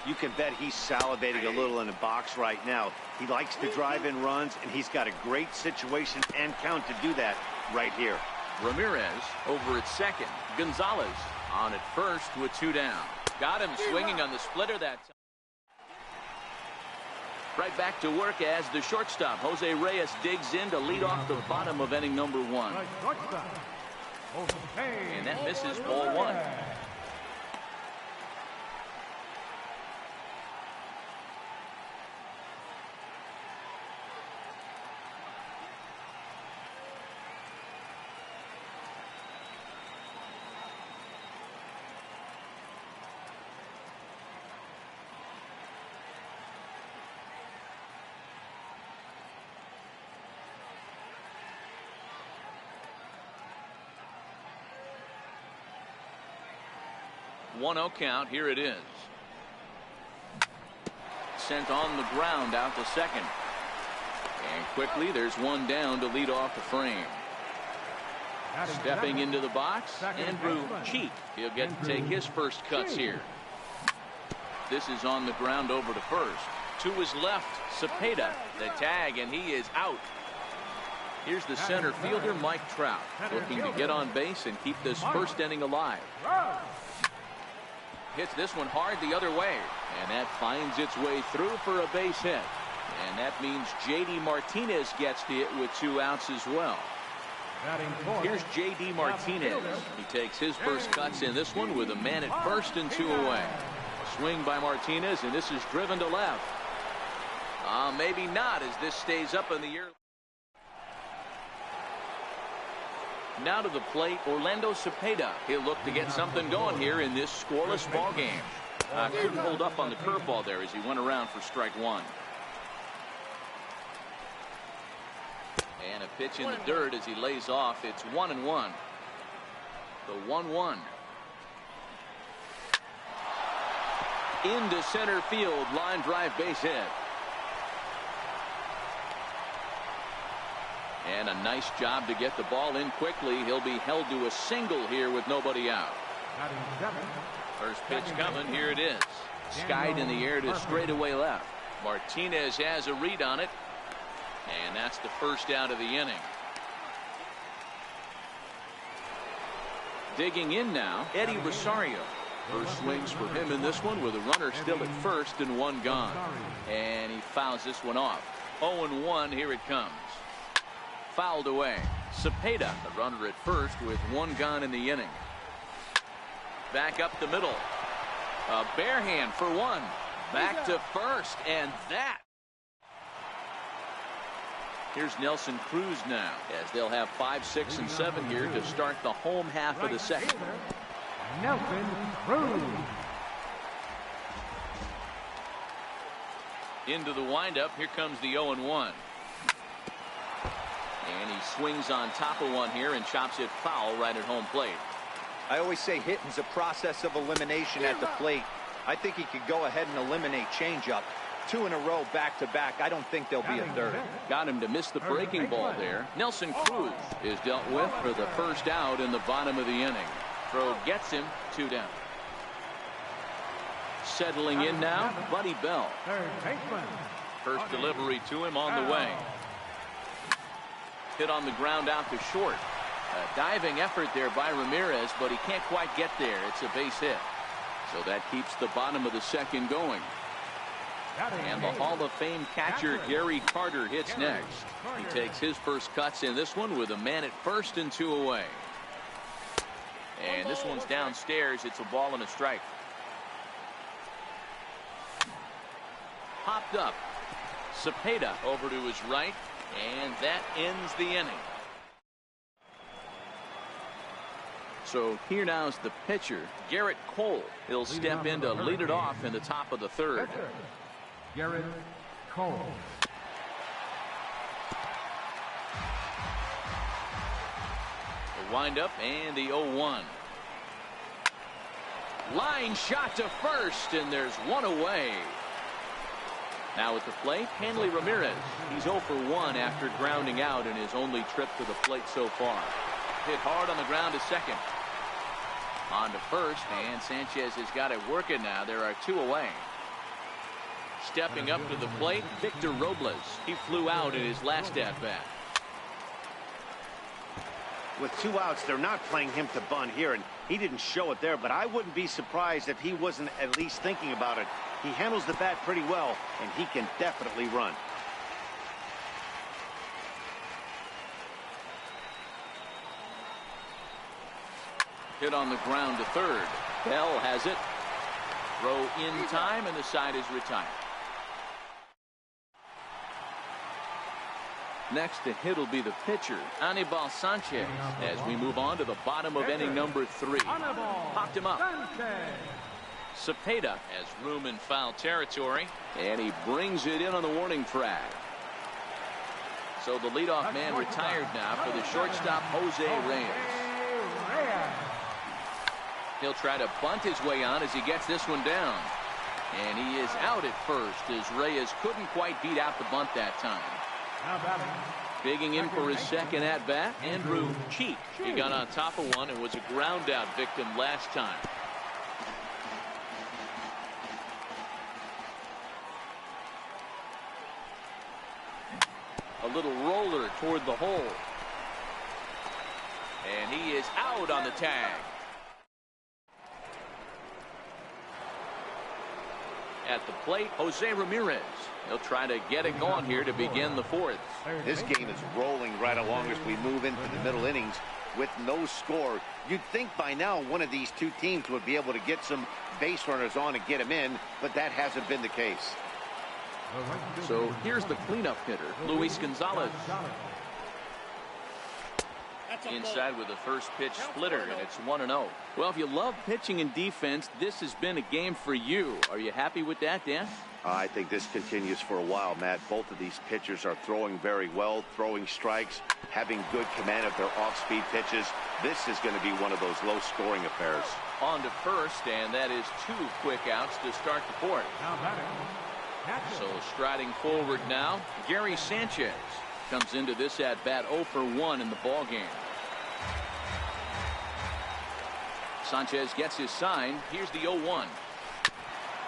You can bet he's salivating a little in the box right now. He likes to drive in runs, and he's got a great situation and count to do that right here. Ramirez over at second. Gonzalez on at first with 2 down. Got him swinging on the splitter that time. Right back to work as the shortstop, Jose Reyes, digs in to lead off the bottom of inning number 1. And that misses ball 1. One-0 count. Here it is. Sent on the ground out to second. And quickly there's 1 down to lead off the frame. Stepping into the box, Andrew Cheek. He'll get to take his first cuts here. This is on the ground over to first. To his left, Cepeda. The tag, and he is out. Here's the center fielder, Mike Trout, looking to get on base and keep this first inning alive. Hits this one hard the other way, and that finds its way through for a base hit. And that means J.D. Martinez gets to it with 2 outs as well. Here's J.D. Martinez. He takes his first cuts in this one with a man at first and 2 away. Swing by Martinez, and this is driven to left. Maybe not, as this stays up in the air. Now to the plate, Orlando Cepeda. He'll look to get something going here in this scoreless ball game. Couldn't hold up on the curveball there as he went around for strike 1. And a pitch in the dirt as he lays off. It's 1-1. The 1-1. Into center field, line drive base hit. And a nice job to get the ball in quickly. He'll be held to a single here with nobody out. First pitch coming. Here it is. Skied in the air to straightaway left. Martinez has a read on it. And that's the first out of the inning. Digging in now, Eddie Rosario. First swings for him in this one with a runner still at first and 1 gone. And he fouls this one off. 0-1. Here it comes. Fouled away. Cepeda, the runner at first with 1 gone in the inning. Back up the middle. A bare hand for 1. Back to first, and that. Here's Nelson Cruz now, as they'll have 5, 6, and 7 here to start the home half of the second. Nelson Cruz. Into the windup. Here comes the 0-1. And he swings on top of one here and chops it foul right at home plate. I always say hitting's a process of elimination at the plate. I think he could go ahead and eliminate changeup. 2 in a row back to back. I don't think there'll be a third. Got him to miss the breaking ball there. Nelson Cruz is dealt with for the first out in the bottom of the inning. Throw gets him 2 down. Settling in now, Buddy Bell. First delivery to him on the way. Hit on the ground out to short. A diving effort there by Ramirez, but he can't quite get there. It's a base hit. So that keeps the bottom of the second going. And the Hall of Fame catcher Gary Carter hits next. He takes his first cuts in this one with a man at first and 2 away. And this one's downstairs. It's a ball and a strike. Popped up. Cepeda over to his right, and that ends the inning. So here now is the pitcher, Garrett Cole. He'll step in to lead it off in the top of the third. Garrett Cole. The windup and the 0-1. Line shot to first, and there's one away. Now at the plate, Hanley Ramirez. He's 0 for 1 after grounding out in his only trip to the plate so far. Hit hard on the ground to second. On to first, and Sanchez has got it working now. There are 2 away. Stepping up to the plate, Victor Robles. He flew out in his last at-bat. With 2 outs, they're not playing him to bunt here, and he didn't show it there, but I wouldn't be surprised if he wasn't at least thinking about it. He handles the bat pretty well, and he can definitely run. Hit on the ground to third. Bell has it. Throw in time, and the side is retired. Next to hit will be the pitcher, Anibal Sanchez, as we move on to the bottom of inning number 3. Popped him up. Cepeda has room in foul territory, and he brings it in on the warning track. So the leadoff man retired now for the shortstop, Jose Reyes. He'll try to bunt his way on as he gets this one down. And he is out at first as Reyes couldn't quite beat out the bunt that time. Digging in for his second at-bat, Andrew Cheek. He got on top of one and was a ground-out victim last time. A little roller toward the hole. And he is out on the tag. At the plate, Jose Ramirez. He'll try to get it going here to begin the 4th. This game is rolling right along as we move into the middle innings with no score. You'd think by now one of these 2 teams would be able to get some base runners on and get them in, but that hasn't been the case. So here's the cleanup hitter, Luis Gonzalez. Inside with the first pitch splitter, and it's 1-0. Well, if you love pitching and defense, this has been a game for you. Are you happy with that, Dan? I think this continues for a while, Matt. Both of these pitchers are throwing very well, throwing strikes, having good command of their off-speed pitches. This is going to be one of those low-scoring affairs. On to first, and that is 2 quick outs to start the 4th. So striding forward now, Gary Sanchez comes into this at-bat 0 for 1 in the ball game. Sanchez gets his sign. Here's the 0-1.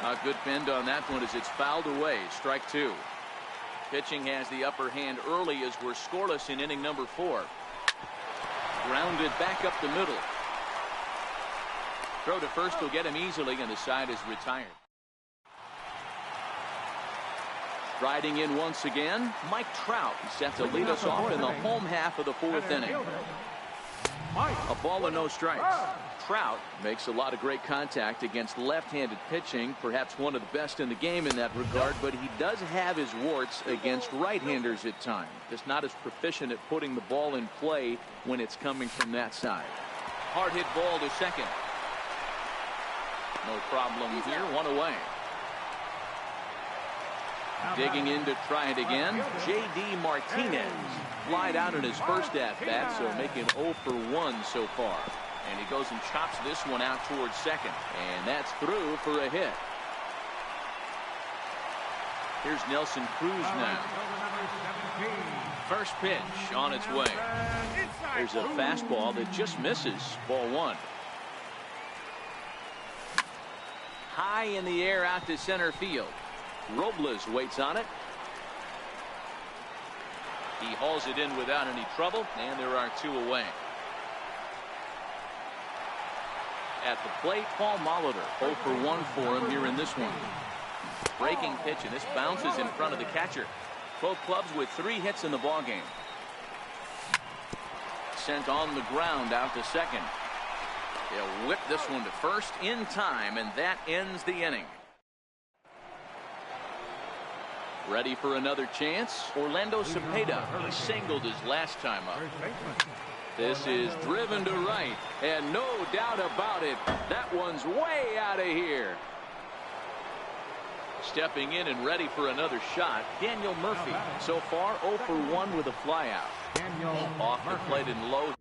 A good bend on that one as it's fouled away. Strike 2. Pitching has the upper hand early as we're scoreless in inning number 4. Grounded back up the middle. Throw to first will get him easily, and the side is retired. Striding in once again, Mike Trout set to lead us off in the home half of the 4th inning. A ball and no strikes. Trout makes a lot of great contact against left-handed pitching, perhaps one of the best in the game in that regard, but he does have his warts against right-handers at times. Just not as proficient at putting the ball in play when it's coming from that side. Hard hit ball to second. No problem here, 1 away. Digging in to try it again, J.D. Martinez. Flied out in his first at-bat, so making 0 for 1 so far. And he goes and chops this one out towards second. And that's through for a hit. Here's Nelson Cruz now. First pitch on its way. There's a fastball that just misses. Ball 1. High in the air out to center field. Robles waits on it. He hauls it in without any trouble, and there are 2 away. At the plate, Paul Molitor. 0 for 1 for him here in this one. Breaking pitch, and this bounces in front of the catcher. Both clubs with 3 hits in the ballgame. Sent on the ground out to second. He'll whip this one to first in time, and that ends the inning. Ready for another chance? Orlando Cepeda. He singled his last time up. This is driven to right, and no doubt about it, that one's way out of here. Stepping in and ready for another shot, Daniel Murphy. So far, 0 for 1 with a flyout. Off the plate and low.